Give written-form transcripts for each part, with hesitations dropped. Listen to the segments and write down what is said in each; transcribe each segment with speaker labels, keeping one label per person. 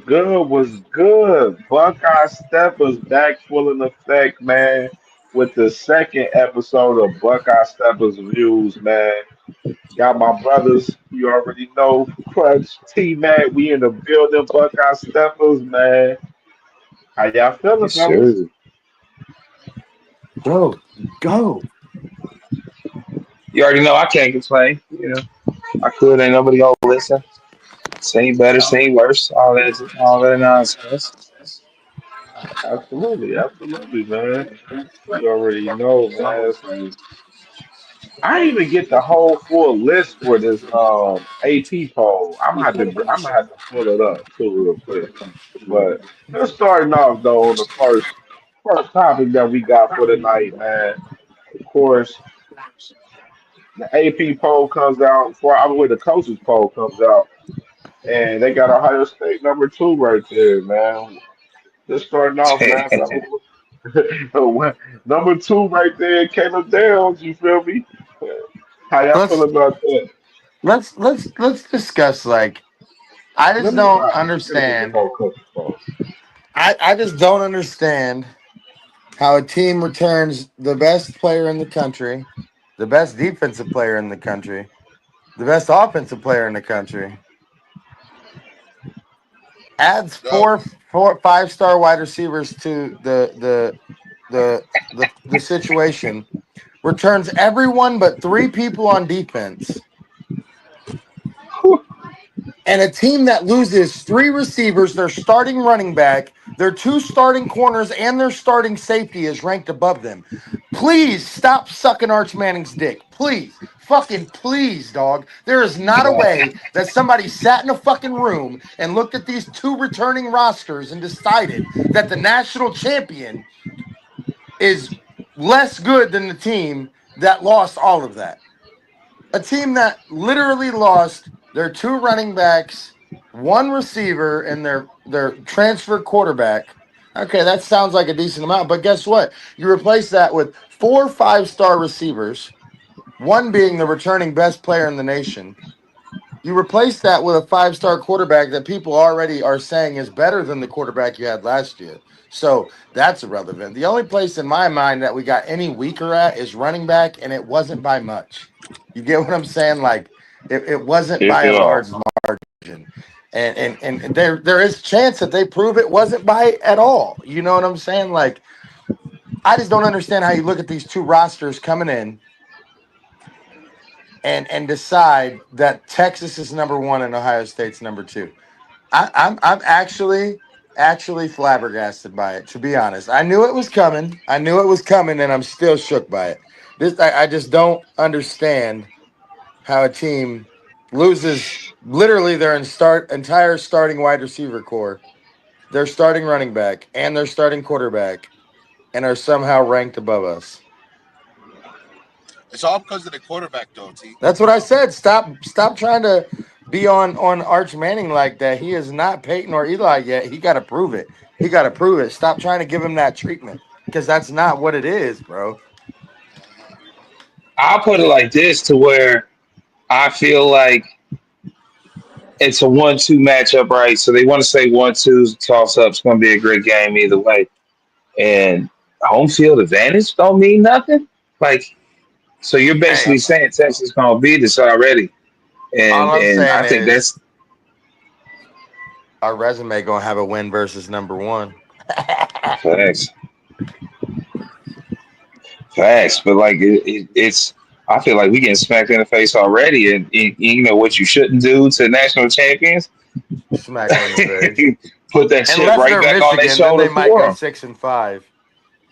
Speaker 1: good? Was good? Buckeye Steppas back full in effect, man. With the second episode of Buckeye Steppas Views, man. Got my brothers, you already know, Crunch, T Mac. We in the building, Buckeye Steppas, man. How y'all feeling,
Speaker 2: Yes,
Speaker 1: fellas?
Speaker 2: sir.
Speaker 3: Go, go.
Speaker 2: You already know I can't complain. I could. Ain't nobody gonna listen. Sing better, sing worse. All that nonsense.
Speaker 1: Absolutely, absolutely, man. You already know, man. So I didn't even get the whole full list for this AP poll. I'm gonna have to pull it up too real quick. But just starting off though on the first topic that we got for tonight, man. Of course, the AP poll comes out before I mean the coaches poll comes out, and they got Ohio State number two right there, man. Just starting off, man. Number two right there, Caleb Downs. You feel me? How y'all feel
Speaker 3: Let's
Speaker 1: about that?
Speaker 3: let's discuss. Like, I
Speaker 1: Let
Speaker 3: just
Speaker 1: me.
Speaker 3: don't
Speaker 1: Let me finish with the
Speaker 3: understand.
Speaker 1: whole coaching poll.
Speaker 3: I just don't understand how a team returns the best player in the country, the best defensive player in the country, the best offensive player in the country, adds
Speaker 4: Go.
Speaker 3: four 5-star wide receivers to the situation, returns everyone but three people on defense, and a team that loses three receivers, their starting running back, their two starting corners, and their starting safety is ranked above them. Please stop sucking Arch Manning's dick. Please. Fucking please, dog. There is not a way that somebody sat in a fucking room and looked at these two returning rosters and decided that the national champion is less good than the team that lost all of that. A team that literally lost their two running backs, one receiver, and their transfer quarterback. Okay, that sounds like a decent amount, but guess what? You replace that with four 5-star receivers, one being the returning best player in the nation. You replace that with a 5-star quarterback that people already are saying is better than the quarterback you had last year. So that's irrelevant. The only place in my mind that we got any weaker at is running back, and it wasn't by much. You get what I'm saying? Like it wasn't by a
Speaker 2: Yeah.
Speaker 3: large margin. And there is a chance that they prove it wasn't by at all. You know what I'm saying? Like, I just don't understand how you look at these two rosters coming in and decide that Texas is number one and Ohio State's number two. I'm actually flabbergasted by it, to be honest. I knew it was coming. I knew it was coming, and I'm still shook by it. I just don't understand how a team loses literally their entire starting wide receiver core, their starting running back, and their starting quarterback, and are somehow ranked above us.
Speaker 4: It's all because of the quarterback, though, T.
Speaker 3: That's what I said. Stop trying to be on Arch Manning like that. He is not Peyton or Eli yet. He got to prove it. He got to prove it. Stop trying to give him that treatment because that's not what it is, bro.
Speaker 2: I'll put it like this to where I feel like it's a 1-2 matchup, right? So they want to say 1-2 toss up. It's going to be a great game either way. And home field advantage don't mean nothing. Like, so you're
Speaker 3: Hey,
Speaker 2: basically saying Texas going to beat us already,
Speaker 3: all I'm
Speaker 2: and
Speaker 3: saying
Speaker 2: I think
Speaker 3: is
Speaker 2: that's
Speaker 3: our resume gonna have a win versus number one.
Speaker 2: facts. Facts, but like it's, I feel like we getting smacked in the face already, and you know what you shouldn't do to national champions.
Speaker 3: Smack them in the face.
Speaker 2: Put that shit
Speaker 3: Unless
Speaker 2: right
Speaker 3: they're
Speaker 2: back on their
Speaker 3: Michigan, then
Speaker 2: shoulder
Speaker 3: they might
Speaker 2: for
Speaker 3: go
Speaker 2: them.
Speaker 3: 6-5.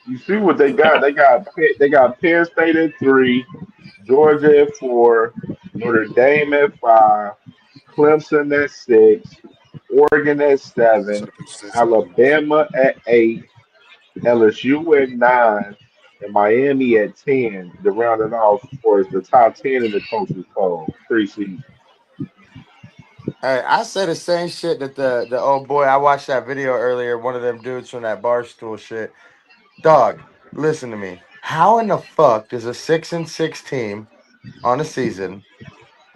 Speaker 1: You see what they got? They got Penn State at three, Georgia at four, Notre Dame at five, Clemson at six, Oregon at seven, Alabama at eight, LSU at nine, and Miami at 10. To round it off for the top 10 in the coaches poll preseason.
Speaker 3: Hey, I said the same shit that the old boy. I watched that video earlier. One of them dudes from that barstool shit. Dog, listen to me. How in the fuck does a 6-6 team on a season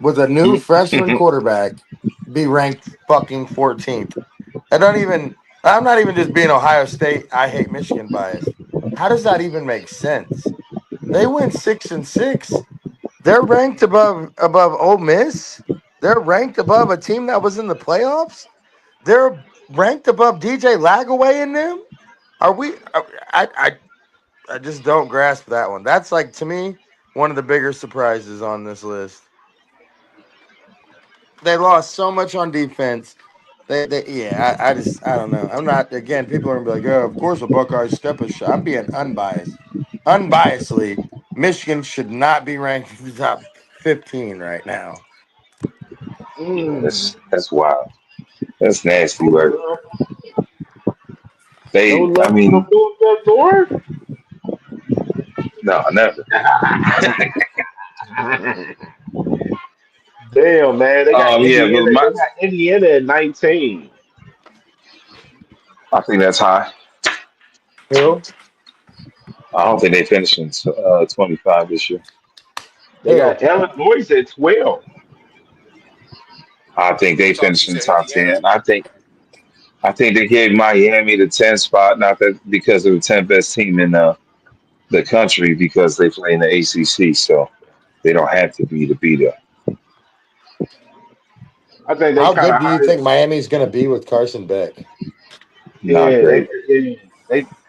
Speaker 3: with a new freshman quarterback be ranked fucking 14th? I don't even. I'm not even just being Ohio State. I hate Michigan biased. How does that even make sense? They went 6-6. They're ranked above Ole Miss. They're ranked above a team that was in the playoffs. They're ranked above DJ Lagaway in them. Are we? I just don't grasp that one. That's like to me one of the bigger surprises on this list. They lost so much on defense. I don't know. I'm not again. People are gonna be like, oh, of course a Buckeye Steppas shot. I'm being unbiased. Unbiasedly, Michigan should not be ranked in the top 15 right now.
Speaker 1: Mm.
Speaker 2: That's wild. That's nasty
Speaker 1: Oh,
Speaker 2: work.
Speaker 1: well, no
Speaker 2: I
Speaker 1: love for the
Speaker 2: mean,
Speaker 1: North.
Speaker 2: no, never.
Speaker 1: Damn, man, they got
Speaker 2: Yeah, but
Speaker 1: Indiana. They got Indiana at 19.
Speaker 2: I think that's high.
Speaker 3: Who?
Speaker 2: I don't think they finished in 25 this year.
Speaker 1: They
Speaker 3: Who?
Speaker 1: got Illinois at 12.
Speaker 2: I think they
Speaker 4: You
Speaker 2: finished in
Speaker 4: said
Speaker 2: top
Speaker 4: Indiana?
Speaker 2: 10. I think they gave Miami the 10 spot, not that because of the 10th best team in the country, because they play in the ACC, so they don't have to be there.
Speaker 1: I think they
Speaker 3: How
Speaker 1: kind
Speaker 3: good
Speaker 1: of
Speaker 3: do you
Speaker 1: high.
Speaker 3: think Miami's going to be with Carson Beck?
Speaker 2: Not
Speaker 1: Yeah,
Speaker 2: great.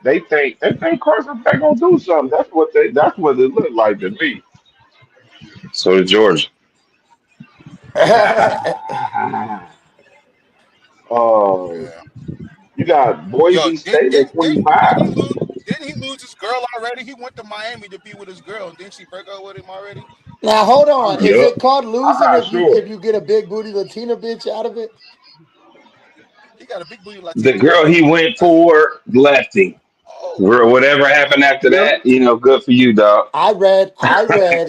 Speaker 1: they think Carson Beck gonna do something. That's what it looked like to me.
Speaker 2: So did Georgia.
Speaker 1: um,
Speaker 4: Yeah.
Speaker 1: you got
Speaker 4: Yo,
Speaker 1: Boise State at
Speaker 4: didn't
Speaker 1: 25.
Speaker 4: he lose? Didn't he lose his girl already? He went to Miami to be with his girl, and didn't she break up with him already?
Speaker 3: Now hold
Speaker 1: I'm
Speaker 3: on.
Speaker 1: not,
Speaker 3: Is
Speaker 2: Yup.
Speaker 3: it called
Speaker 1: I'm
Speaker 3: losing
Speaker 1: not
Speaker 3: if
Speaker 1: sure.
Speaker 3: you get a big booty Latina bitch out of it?
Speaker 4: He got a big booty
Speaker 2: The
Speaker 4: Latina
Speaker 2: girl he
Speaker 4: girl.
Speaker 2: went
Speaker 4: That's
Speaker 2: for left him.
Speaker 4: oh
Speaker 2: Whatever happened after
Speaker 1: Really?
Speaker 2: that, good for you, dog.
Speaker 3: I read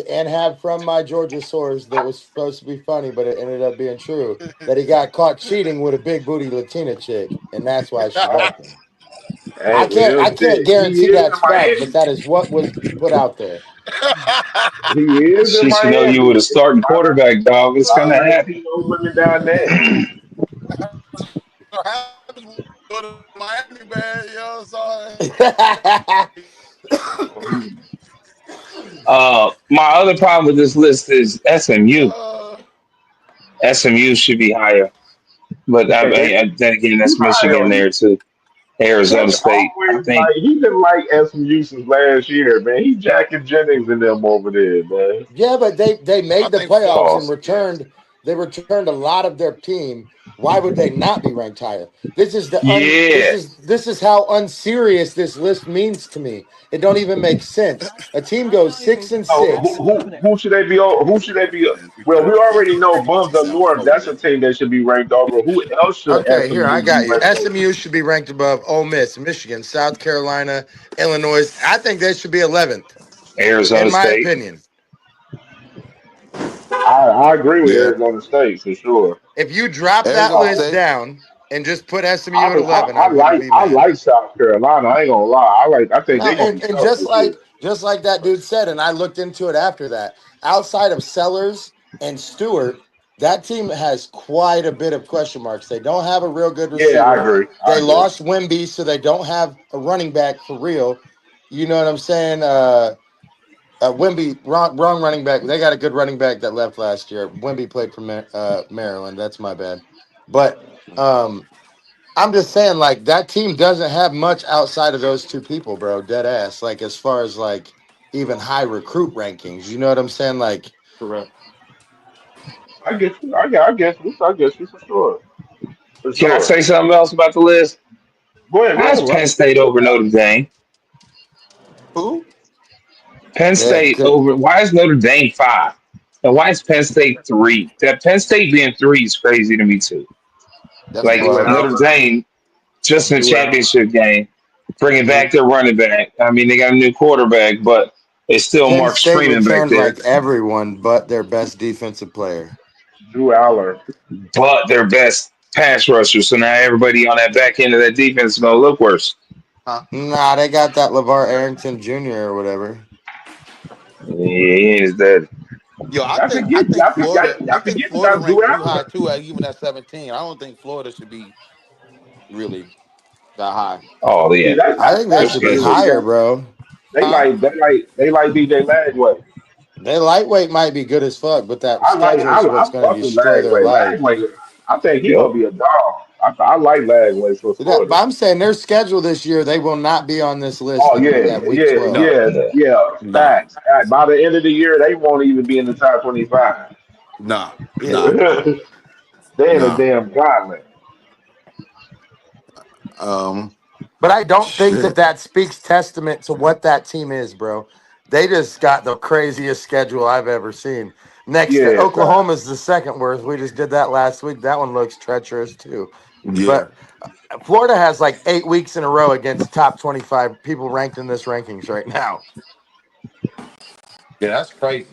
Speaker 3: and have from my Georgia source that was supposed to be funny, but it ended up being true that he got caught cheating with a big booty Latina chick, and that's why she left him.
Speaker 1: Hey,
Speaker 3: I
Speaker 1: well,
Speaker 3: can't
Speaker 1: shit. He
Speaker 3: guarantee
Speaker 1: is in
Speaker 3: that's fact, but
Speaker 1: Miami.
Speaker 3: that is what was put out there.
Speaker 1: He is in
Speaker 2: She should know you
Speaker 1: Miami.
Speaker 2: with a
Speaker 1: There's
Speaker 2: starting quarterback, dog.
Speaker 1: a
Speaker 2: It's
Speaker 1: lot
Speaker 2: gonna
Speaker 1: of
Speaker 2: happen.
Speaker 1: Latino women down there.
Speaker 4: what happens when you go to Miami, man. You know, so
Speaker 2: My other problem with this list is SMU. SMU should be higher, but
Speaker 1: You think they
Speaker 2: then again,
Speaker 1: he
Speaker 2: that's Michigan
Speaker 1: higher?
Speaker 2: there too. Arizona
Speaker 1: Kevin
Speaker 2: State. I
Speaker 1: always
Speaker 2: think.
Speaker 1: like he been like SMU since last year, man. He Jacking Jennings and them over there, man.
Speaker 3: Yeah, but they
Speaker 4: I
Speaker 3: made the
Speaker 4: think Florida.
Speaker 3: playoffs and
Speaker 2: Pause.
Speaker 4: Yeah,
Speaker 3: returned a lot of their team. Why would they not be ranked higher? This is
Speaker 2: Yeah.
Speaker 3: this is how unserious this list means to me. It don't even make sense. A team goes six and
Speaker 1: So
Speaker 3: six.
Speaker 1: who should they be? Who should they be? Well, we already know Buns Up North. That's a team that should be ranked over. Who else should
Speaker 3: Okay, here I
Speaker 1: SMU be
Speaker 3: got you.
Speaker 1: ranked over?
Speaker 3: SMU should be ranked above Ole Miss, Michigan, South Carolina, Illinois. I think they should be 11th, in
Speaker 2: Arizona
Speaker 3: my
Speaker 2: State.
Speaker 3: opinion.
Speaker 1: I agree with
Speaker 5: Yeah,
Speaker 1: Arizona State for sure.
Speaker 3: If you drop that
Speaker 5: Arizona
Speaker 3: list
Speaker 5: State.
Speaker 3: down and just put SMU at 11,
Speaker 1: I
Speaker 3: I'm going to
Speaker 1: like
Speaker 3: be mad.
Speaker 1: South Carolina. I ain't gonna lie. I think
Speaker 3: No,
Speaker 1: they're gonna be
Speaker 3: and
Speaker 1: tough this year.
Speaker 3: just like that dude said, and I looked into it after that. Outside of Sellers and Stewart, that team has quite a bit of question marks. They don't have a real good
Speaker 1: Yeah, I
Speaker 3: receiver.
Speaker 1: agree. I
Speaker 3: They
Speaker 1: agree.
Speaker 3: lost Wimby, so they don't have a running back for real. You know what I'm saying? Wimby, wrong running back. They got a good running back that left last year. Wimby played for Maryland. That's my bad. But I'm just saying, like, that team doesn't have much outside of those two people, bro. Dead ass. Like, as far as like even high recruit rankings, you know what I'm saying? Like,
Speaker 5: Correct.
Speaker 1: I get you. I guess you for sure. For
Speaker 2: Can I
Speaker 1: sure.
Speaker 2: say something else about the list?
Speaker 1: Go ahead. Go
Speaker 2: How's
Speaker 1: ahead, bro.
Speaker 2: Penn State over Notre Dame?
Speaker 5: Who?
Speaker 2: Penn
Speaker 3: yeah,
Speaker 2: State over. Why is Notre Dame 5? And why is Penn State 3? That Penn State being 3 is crazy to me too.
Speaker 5: That's
Speaker 2: Like
Speaker 1: Drew
Speaker 5: wild.
Speaker 2: Notre
Speaker 1: Allen.
Speaker 2: Dame, just in the
Speaker 1: Drew Allen.
Speaker 2: championship game, bringing
Speaker 5: Mhm.
Speaker 2: back their running back. I mean, they got a new quarterback, but it's still
Speaker 3: Penn
Speaker 2: Mark
Speaker 3: State
Speaker 2: Freeman back
Speaker 3: returned
Speaker 2: there.
Speaker 3: like everyone but their best defensive player.
Speaker 1: Drew Allen.
Speaker 2: But their best pass rusher. So now everybody on that back end of that defense is going to look worse.
Speaker 5: Huh?
Speaker 3: Nah, they got that LeVar Arrington Jr. or whatever.
Speaker 2: Yeah, he ain't as dead.
Speaker 4: yo,
Speaker 1: Y'all
Speaker 4: I
Speaker 1: forget.
Speaker 4: think
Speaker 1: Y'all forget.
Speaker 4: Florida. I
Speaker 1: Y'all
Speaker 4: think
Speaker 1: forget
Speaker 4: Florida
Speaker 1: about Drew
Speaker 4: ranked too
Speaker 1: Allen.
Speaker 4: high too, even at 17. I don't think Florida should be.
Speaker 5: really that high.
Speaker 2: Oh
Speaker 1: See,
Speaker 2: yeah,
Speaker 3: I think they
Speaker 2: their
Speaker 3: should be
Speaker 2: schedule.
Speaker 3: higher, bro.
Speaker 5: Huh?
Speaker 1: they like DJ Lagway.
Speaker 3: They lightweight might be good as fuck, but that schedule is what's
Speaker 1: I
Speaker 3: going to
Speaker 1: fuck with
Speaker 3: destroy their
Speaker 1: Lagway.
Speaker 3: life.
Speaker 1: Lagway, I think he gonna
Speaker 2: Yep.
Speaker 1: be a dog. I like Lagway for
Speaker 3: But
Speaker 1: Florida.
Speaker 3: I'm saying their schedule this year, they will not be on this list
Speaker 1: Oh yeah,
Speaker 3: at week
Speaker 1: yeah,
Speaker 3: 12.
Speaker 5: No,
Speaker 1: yeah,
Speaker 2: Yeah.
Speaker 1: yeah.
Speaker 5: nah,
Speaker 1: Facts. By the end of the year, they won't even be in the top 25.
Speaker 5: nah,
Speaker 3: Yeah.
Speaker 5: nah,
Speaker 1: They in a
Speaker 5: nah.
Speaker 1: damn godland.
Speaker 5: Um,
Speaker 3: But I don't think
Speaker 5: shit.
Speaker 3: that speaks testament to what that team is, bro. They just got the craziest schedule I've ever seen. Next to
Speaker 1: Yeah, facts.
Speaker 3: Oklahoma's the second worst. We just did that last week. That one looks treacherous too.
Speaker 5: Yeah,
Speaker 3: But Florida has like 8 weeks in a row against top 25 people ranked in this rankings right now.
Speaker 5: yeah, that's crazy.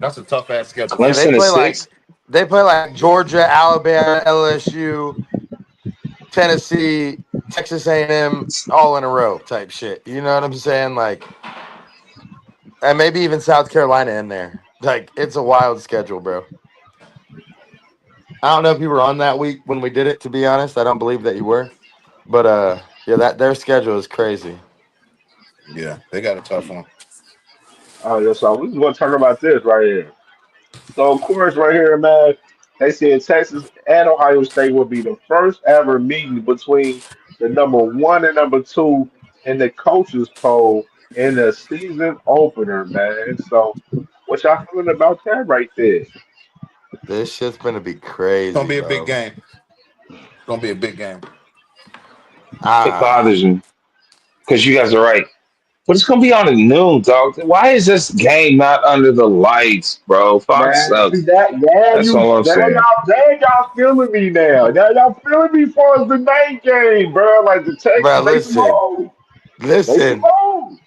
Speaker 5: That's a tough ass schedule.
Speaker 3: Yeah,
Speaker 2: Clemson is 6.
Speaker 3: they play like Georgia, Alabama, LSU, Tennessee, Texas A&M all in a row type shit. You know what I'm saying? Like, and maybe even South Carolina in there. Like, it's a wild schedule, bro. I don't know if you were on that week when we did it, to be honest. I don't believe that you were. But yeah, that their schedule is crazy.
Speaker 5: Yeah, they got a tough one.
Speaker 1: Oh, yeah, so we gonna talk about this right here. So of course, right here, man, they said Texas and Ohio State will be the first ever meeting between the number one and number two in the coaches poll in the season opener, man. So what y'all feeling about that right there?
Speaker 3: This shit's gonna be
Speaker 5: It's gonna
Speaker 3: crazy,
Speaker 5: be a big
Speaker 3: bro.
Speaker 5: game. It's gonna be a big game.
Speaker 2: It
Speaker 3: Ah,
Speaker 2: bothers me because you guys are right. But it's gonna be on at noon, dog. Why is this game not under the lights, bro? Fox
Speaker 1: Man, see
Speaker 2: sucks.
Speaker 1: that
Speaker 2: That's all I'm saying.
Speaker 1: now y'all feeling me now. Now y'all feeling me for the night game, bro. Like the
Speaker 3: bro,
Speaker 1: Texas, they some
Speaker 3: listen,
Speaker 1: hoes. They some
Speaker 3: listen.
Speaker 1: hoes.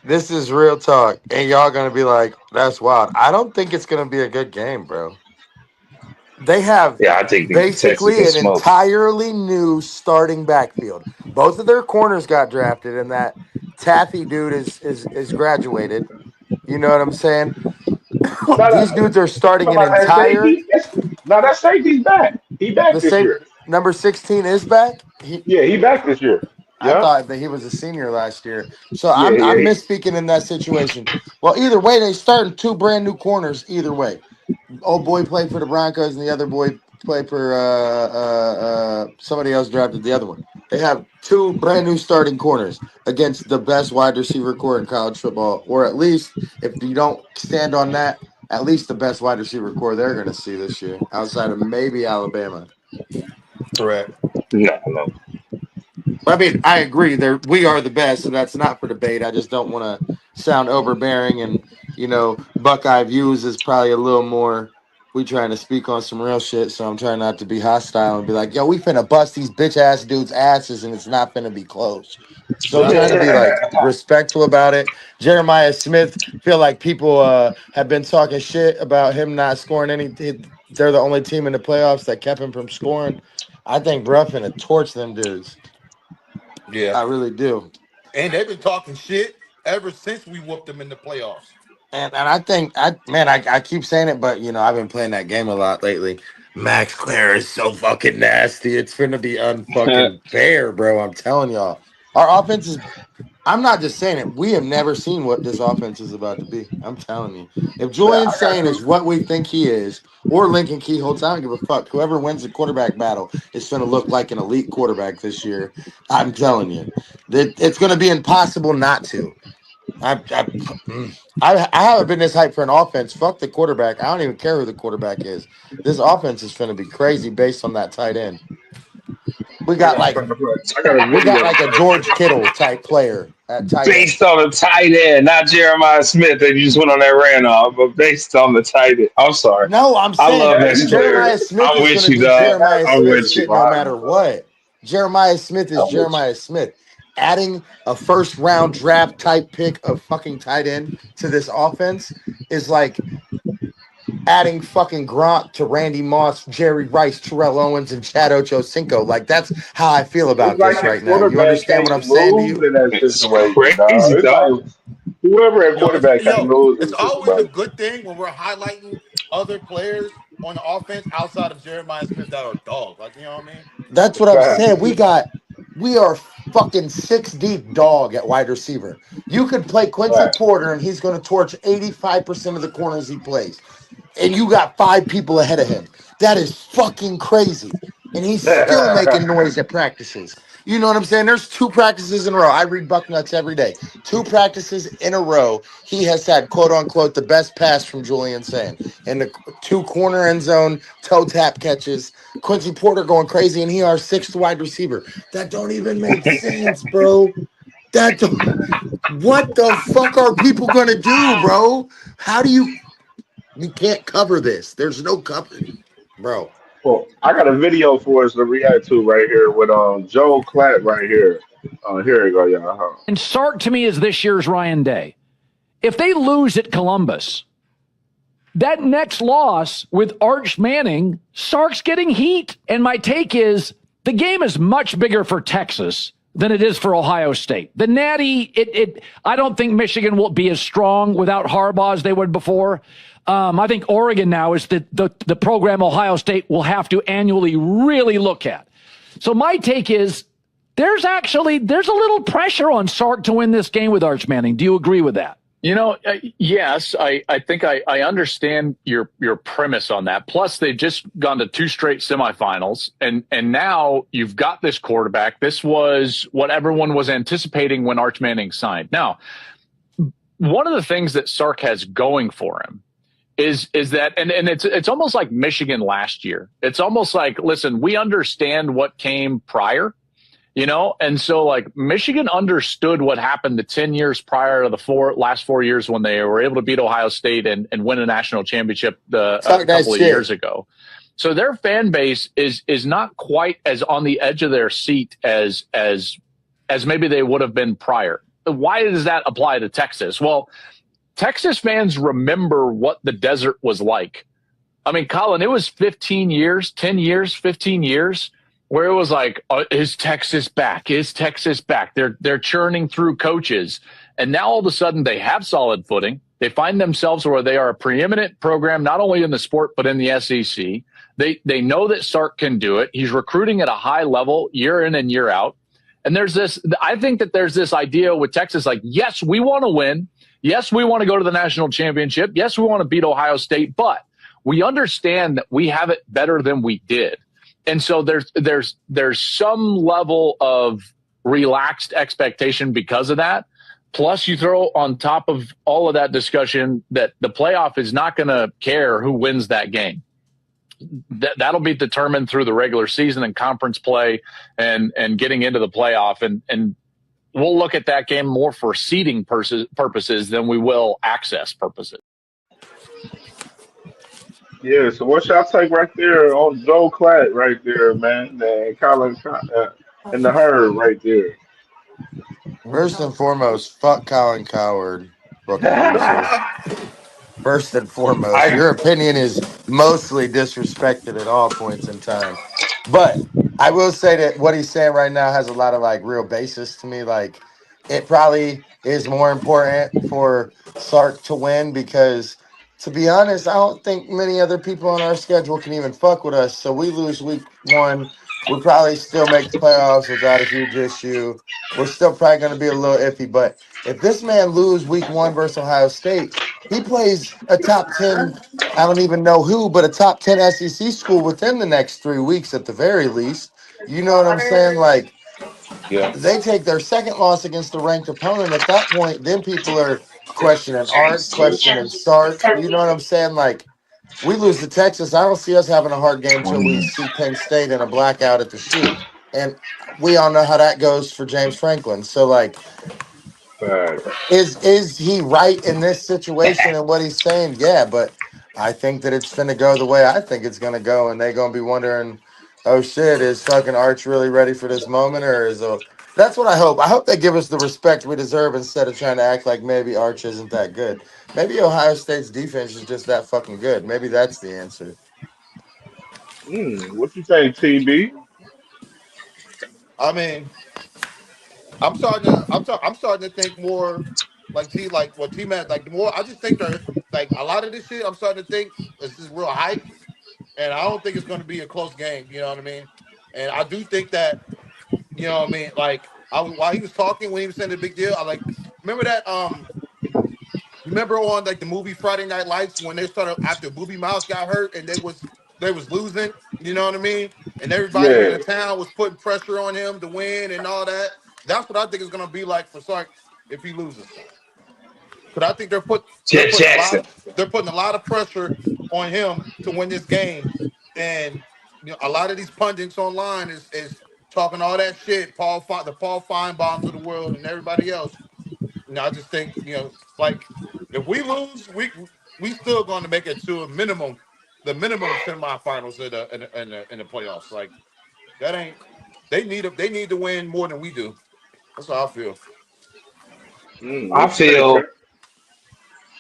Speaker 3: This is real talk, and y'all gonna be like, "That's wild." I don't think it's gonna be a good game, bro. They have
Speaker 2: Yeah, I think the Texas
Speaker 3: basically
Speaker 2: can
Speaker 3: an
Speaker 2: smoke.
Speaker 3: entirely new starting backfield. Both of their corners got drafted, and that Taffy dude is graduated. You know what I'm saying?
Speaker 1: No,
Speaker 3: These
Speaker 1: no,
Speaker 3: dudes are
Speaker 1: you
Speaker 3: starting
Speaker 1: talking
Speaker 3: an
Speaker 1: about that
Speaker 3: entire
Speaker 1: safety? No, that safety's back. He back
Speaker 3: the
Speaker 1: this
Speaker 3: safe
Speaker 1: year.
Speaker 3: number 16 is back.
Speaker 1: Yeah, he back this year.
Speaker 3: I
Speaker 1: Yeah,
Speaker 3: thought that he was a senior last year. So
Speaker 1: yeah, yeah.
Speaker 3: I'm misspeaking in that situation. Well, either way, they starting two brand new corners. Either way, old boy played for the Broncos, and the other boy played for somebody else drafted the other one. They have two brand new starting corners against the best wide receiver core in college football, or at least if you don't stand on that, at least the best wide receiver core they're going to see this year, outside of maybe Alabama.
Speaker 5: Correct.
Speaker 2: No, no.
Speaker 3: I mean, I agree. We are the best, so that's not for debate. I just don't want to sound overbearing, and Buckeye views is probably a little more. We trying to speak on some real shit, so I'm trying not to be hostile and be like, "Yo, we finna bust these bitch ass dudes' asses, and it's not finna be close." So I'm trying to be like respectful about it. Jeremiah Smith feel like people have been talking shit about him not scoring any. They're the only team in the playoffs that kept him from scoring. I think bruh finna torch them dudes.
Speaker 5: Yeah.
Speaker 3: I really do.
Speaker 5: And they've been talking shit ever since we whooped them in the playoffs.
Speaker 3: And I think I keep saying it, but I've been playing that game a lot lately. Max Clare is so fucking nasty. It's gonna be unfucking fair, bro. I'm telling y'all. Our offense is I'm not just saying it. We have never seen what this offense is about to be. I'm telling you. If
Speaker 1: Man,
Speaker 3: Julian
Speaker 1: I got
Speaker 3: Sane is
Speaker 1: you.
Speaker 3: what we think he is, or Lincoln Keyholtz, I don't give a fuck. Whoever wins the quarterback battle is going to look like an elite quarterback this year. I'm telling you. It's going to be impossible not to. I, I, I haven't been this hyped for an offense. Fuck the quarterback. I don't even care who the quarterback is. This offense is going to be crazy based on that tight end. We
Speaker 1: I
Speaker 3: got
Speaker 1: got,
Speaker 3: like
Speaker 1: I got a
Speaker 3: we got
Speaker 1: video.
Speaker 3: like a George Kittle type player at tight end.
Speaker 2: Based on the tight end, not Jeremiah Smith that you just went on that rant off, but based on the tight end. I'm sorry.
Speaker 3: No, I'm
Speaker 2: I
Speaker 3: saying
Speaker 2: love
Speaker 1: Yeah,
Speaker 2: Max Clare.
Speaker 3: Jeremiah Smith
Speaker 2: I'm
Speaker 3: is going
Speaker 2: with
Speaker 3: to
Speaker 2: you,
Speaker 3: do
Speaker 2: dog.
Speaker 3: Jeremiah
Speaker 2: I'm
Speaker 3: Smith
Speaker 2: with
Speaker 3: shit
Speaker 2: you.
Speaker 3: no
Speaker 1: Fine,
Speaker 3: matter
Speaker 1: bro.
Speaker 3: what. Jeremiah Smith is
Speaker 2: I'm with
Speaker 3: Jeremiah Smith. Adding a first round draft type pick of fucking tight end to this offense is like adding fucking Gronk to Randy Moss, Jerry Rice, Terrell Owens, and Chad Ochocinco. Like that's how I feel
Speaker 1: It's
Speaker 3: about
Speaker 1: like
Speaker 3: this
Speaker 1: the
Speaker 3: right now. You
Speaker 1: quarterback
Speaker 3: understand what
Speaker 1: can't
Speaker 3: I'm saying to
Speaker 1: lose
Speaker 3: you?
Speaker 1: in that
Speaker 2: you. It's
Speaker 1: situation, dog.
Speaker 2: crazy,
Speaker 1: It's
Speaker 2: dog.
Speaker 1: like whoever at quarterback can't lose in
Speaker 5: It's
Speaker 1: the
Speaker 5: always a
Speaker 1: situation.
Speaker 5: good thing when we're highlighting other players on the offense outside of Jeremiah Smith that are dog. Like, you know what I mean?
Speaker 3: That's what I'm
Speaker 1: Fact.
Speaker 3: saying. We are fucking six deep dog at wide receiver. You could play Quincy
Speaker 1: Fact.
Speaker 3: Porter and he's going to torch 85% of the corners he plays. And you got five people ahead of him. That is fucking crazy. And he's still making noise at practices. You know what I'm saying? There's two practices in a row. I read Bucknuts every day. Two practices in a row. He has had quote unquote the best pass from Julian Sand. And the two corner end zone toe tap catches. Quincy Porter going crazy, and he our sixth wide receiver. That don't even make sense, bro. That don't, what the fuck are people gonna do, bro? How do you can't cover this? There's no cover, bro.
Speaker 1: Well, I got a video for us to react to right here with Joe Clatt right here. Here you go, y'all.
Speaker 6: And Sark to me is this year's Ryan Day. If they lose at Columbus, that next loss with Arch Manning, Sark's getting heat. And my take is the game is much bigger for Texas than it is for Ohio State. The Natty, I don't think Michigan will be as strong without Harbaugh as they would before. I think Oregon now is the program Ohio State will have to annually really look at. So my take is there's a little pressure on Sark to win this game with Arch Manning. Do you agree with that?
Speaker 7: Yes, I think I understand your premise on that. Plus, they've just gone to two straight semifinals, and now you've got this quarterback. This was what everyone was anticipating when Arch Manning signed. Now, one of the things that Sark has going for him is that, and it's almost like Michigan last year. It's almost like, listen, we understand what came prior. And so like Michigan understood what happened the 10 years prior to the last 4 years when they were able to beat Ohio State and win a national championship a couple of years ago. So their fan base is not quite as on the edge of their seat as maybe they would have been prior. Why does that apply to Texas? Well, Texas fans remember what the desert was like. I mean, Colin, it was 15 years, where it was like, is Texas back? Is Texas back? They're churning through coaches. And now all of a sudden they have solid footing. They find themselves where they are a preeminent program, not only in the sport, but in the SEC. They know that Sark can do it. He's recruiting at a high level year in and year out. And I think that there's this idea with Texas, like, yes, we want to win. Yes, we want to go to the national championship. Yes, we want to beat Ohio State, but we understand that we have it better than we did. And so there's some level of relaxed expectation because of that. Plus, you throw on top of all of that discussion that the playoff is not going to care who wins that game. That'll be determined through the regular season and conference play and getting into the playoff. And we'll look at that game more for seeding purposes than we will access purposes.
Speaker 1: Yeah, so what's y'all take right there on Joe Clatt right there, man? And Colin and the herd right there.
Speaker 3: First and foremost, fuck Colin Coward, rookie loser. First and foremost, your opinion is mostly disrespected at all points in time. But I will say that what he's saying right now has a lot of like real basis to me. Like, it probably is more important for Sark to win because, to be honest, I don't think many other people on our schedule can even fuck with us. So we lose week one. We'll probably still make the playoffs without a huge issue. We're still probably going to be a little iffy. But if this man lose week one versus Ohio State, he plays a top 10, I don't even know who, but a top 10 SEC school within the next 3 weeks at the very least. You know what I'm saying? Like,
Speaker 2: Yeah.
Speaker 3: they take their second loss against a ranked opponent. At that point, then people are questioning Arch, questioning Sark. You know what I'm saying? Like, we lose to Texas. I don't see us having a hard game until we see Penn State in a blackout at the shoot. And we all know how that goes for James Franklin. So, like, is he right in this situation and what he's saying? Yeah, but I think that it's going to go the way I think it's going to go, and they're going to be wondering, oh shit, is fucking Arch really ready for this moment, or is a? That's what I hope. I hope they give us the respect we deserve instead of trying to act like maybe Arch isn't that good. Maybe Ohio State's defense is just that fucking good. Maybe that's the answer.
Speaker 1: What you think, TB?
Speaker 5: I mean, I'm starting to think more like what T Matt like the more I just think that like a lot of this shit I'm starting to think this is real hype. and I don't think it's going to be a close game. You know what I mean? And I do think that what I mean. Like while he was talking, when he was saying the big deal, I like remember that remember on like the movie Friday Night Lights when they started after Booby Mouse got hurt and they was losing. You know what I mean? And everybody in
Speaker 1: Yeah.
Speaker 5: the town was putting pressure on him to win and all that. That's what I think it's going to be like for Sark if he loses. Because I think they're
Speaker 2: Jet
Speaker 5: putting a
Speaker 2: Jackson.
Speaker 5: lot of pressure on him to win this game, and a lot of these pundits online is talking all that shit. The Paul Feinbaums of the world and everybody else. I just think like if we lose, we still going to make it to a minimum, the minimum semifinals in the playoffs. Like that ain't they need to win more than we do. That's how I feel.
Speaker 2: I
Speaker 1: Okay,
Speaker 2: feel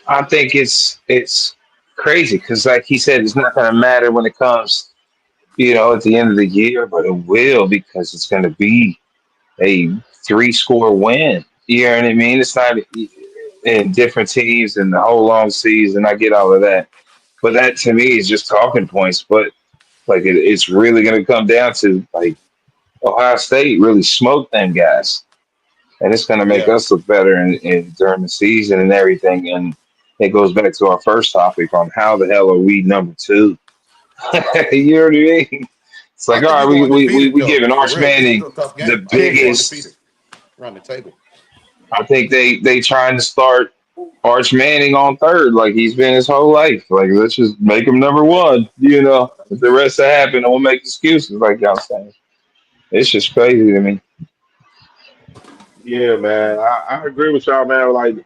Speaker 2: I think it's crazy because, like he said, it's not going to matter when it comes, at the end of the year, but it will because it's going to be a three-score win. You know what I mean? It's not in different teams and the whole long season. I get all of that, but that to me is just talking points. But like it's really going to come down to like Ohio State really smoked them guys, and it's going to make
Speaker 5: Yeah,
Speaker 2: us look better during the season and everything. And it goes back to our first topic on how the hell are we number two? You know what I mean? It's
Speaker 5: I
Speaker 2: like, all
Speaker 5: think
Speaker 2: right,
Speaker 5: we
Speaker 2: we
Speaker 5: go
Speaker 2: we we,
Speaker 5: undefeated
Speaker 2: we
Speaker 5: though.
Speaker 2: giving
Speaker 5: For
Speaker 2: Arch
Speaker 5: real, this is
Speaker 2: Manning
Speaker 5: a tough
Speaker 2: the
Speaker 5: game. I think we go undefeated
Speaker 2: biggest.
Speaker 5: around the table.
Speaker 2: I think they trying to start Arch Manning on third, like he's been his whole life. Like let's just make him number one. If the rest that happen, we'll make excuses, like y'all saying. It's just crazy to me.
Speaker 1: yeah, man. I agree with y'all, man. Like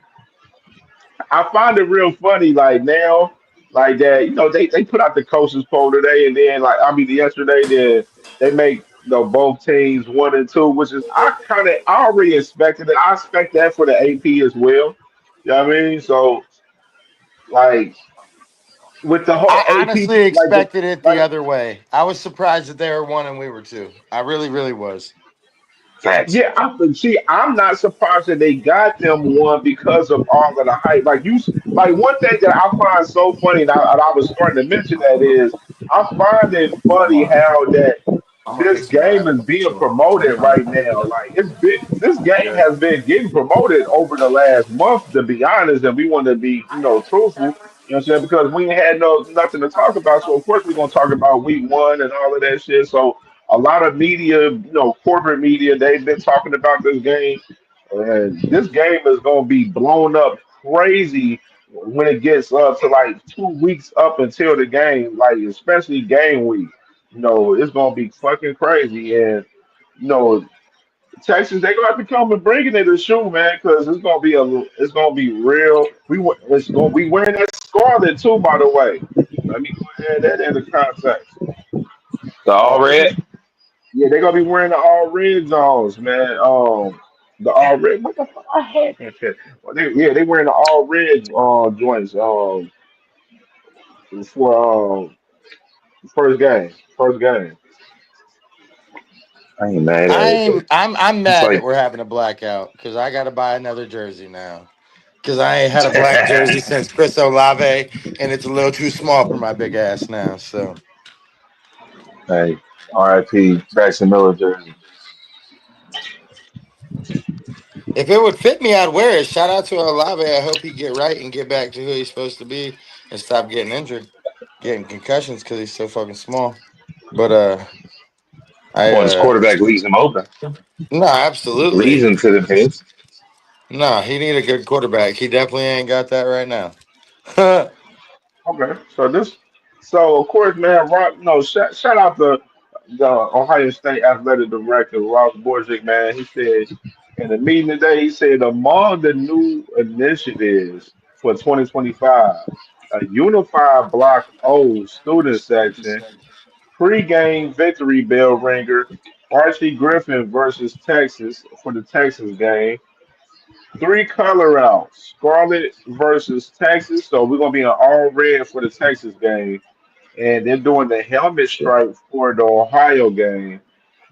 Speaker 1: I find it real funny, like now, like that, they put out the coaches poll today, and then like I mean yesterday, then they make both teams 1 and 2, which is I already expected it. I expect that for the AP as well. You know what I mean? So like with the whole
Speaker 3: I
Speaker 1: AP,
Speaker 3: honestly
Speaker 1: like the
Speaker 3: expected it the
Speaker 1: like.
Speaker 3: other way. I was surprised that they were one and we were two. I really, really was.
Speaker 2: Facts.
Speaker 1: Yeah, see. I'm not surprised that they got them one because of all of the hype. Like one thing that I find so funny, and I was starting to mention that is, I find it funny how that this game is being promoted right now. Like this game has been getting promoted over the last month, to be honest, and we want to be, truthful. You know what I'm saying? Because we ain't had nothing to talk about. So of course we're gonna talk about week 1 and all of that shit. So a lot of media, corporate media, they've been talking about this game. And this game is gonna be blown up crazy when it gets up to like 2 weeks up until the game, like especially game week. It's gonna be fucking crazy. And you know, Texas, they gonna have to come and bring it in the shoe, man, because it's gonna be real. We wearing that scarlet too, by the way. Let me go ahead and add that in the context.
Speaker 2: The all
Speaker 1: We,
Speaker 2: red.
Speaker 1: yeah, they're gonna be wearing the all red zones, man. The all red. What the fuck? I had that shit. Well, they wearing the all red joints for first game. First game.
Speaker 2: I ain't mad at it, but
Speaker 3: I'm
Speaker 2: it's
Speaker 3: mad that
Speaker 2: like
Speaker 3: we're having a blackout because I got to buy another jersey now. Because I ain't had a black jersey since Chris Olave, and it's a little too small for my big ass now. So
Speaker 2: hey, R.I.P. Braxton Miller jersey.
Speaker 3: if it would fit me, I'd wear it. Shout out to Olave. I hope he get right and get back to who he's supposed to be and stop getting injured, getting concussions because he's so fucking small. But I
Speaker 2: When his quarterback leaves him open,
Speaker 3: no,
Speaker 2: leads
Speaker 3: absolutely
Speaker 2: him to the pits.
Speaker 3: no. He need a good quarterback. He definitely ain't got that right now.
Speaker 1: Okay, so of course, man, Rock. No, shout out the Ohio State athletic director Ross Borgic, man. He said in the meeting today, he said among the new initiatives for 2025, a unified Block O student section, pregame victory bell ringer, Archie Griffin versus Texas for the Texas game. Three color outs, Scarlet versus Texas. So we're gonna be in all red for the Texas game, and they're doing the helmet
Speaker 2: Shit.
Speaker 1: stripe for the Ohio game.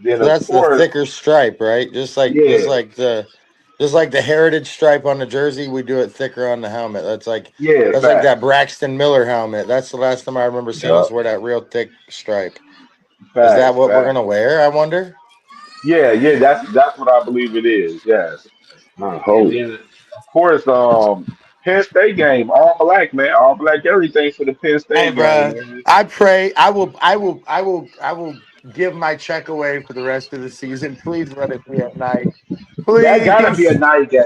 Speaker 1: Then
Speaker 3: So
Speaker 1: of
Speaker 3: that's the
Speaker 1: course,
Speaker 3: thicker stripe, right? Just like
Speaker 1: yeah,
Speaker 3: the Just like the heritage stripe on the jersey, we do it thicker on the helmet.
Speaker 1: Yeah,
Speaker 3: That's like that
Speaker 1: facts,
Speaker 3: Braxton Miller helmet. That's the last time I remember seeing
Speaker 2: Yeah.
Speaker 3: us wear that real thick stripe. Is that
Speaker 1: facts,
Speaker 3: what we're gonna
Speaker 1: facts.
Speaker 3: wear? I wonder.
Speaker 1: Yeah, yeah, that's what I believe it is. Yes,
Speaker 2: I
Speaker 1: and
Speaker 2: hope.
Speaker 1: then of course, Penn State game, all black man, all black everything for the Penn
Speaker 3: Hey,
Speaker 1: State game,
Speaker 3: bruh.
Speaker 1: man.
Speaker 3: I pray. I will give my check away for the rest of the season. Please let it be at night.
Speaker 1: That gotta be a
Speaker 3: Please.
Speaker 1: night game.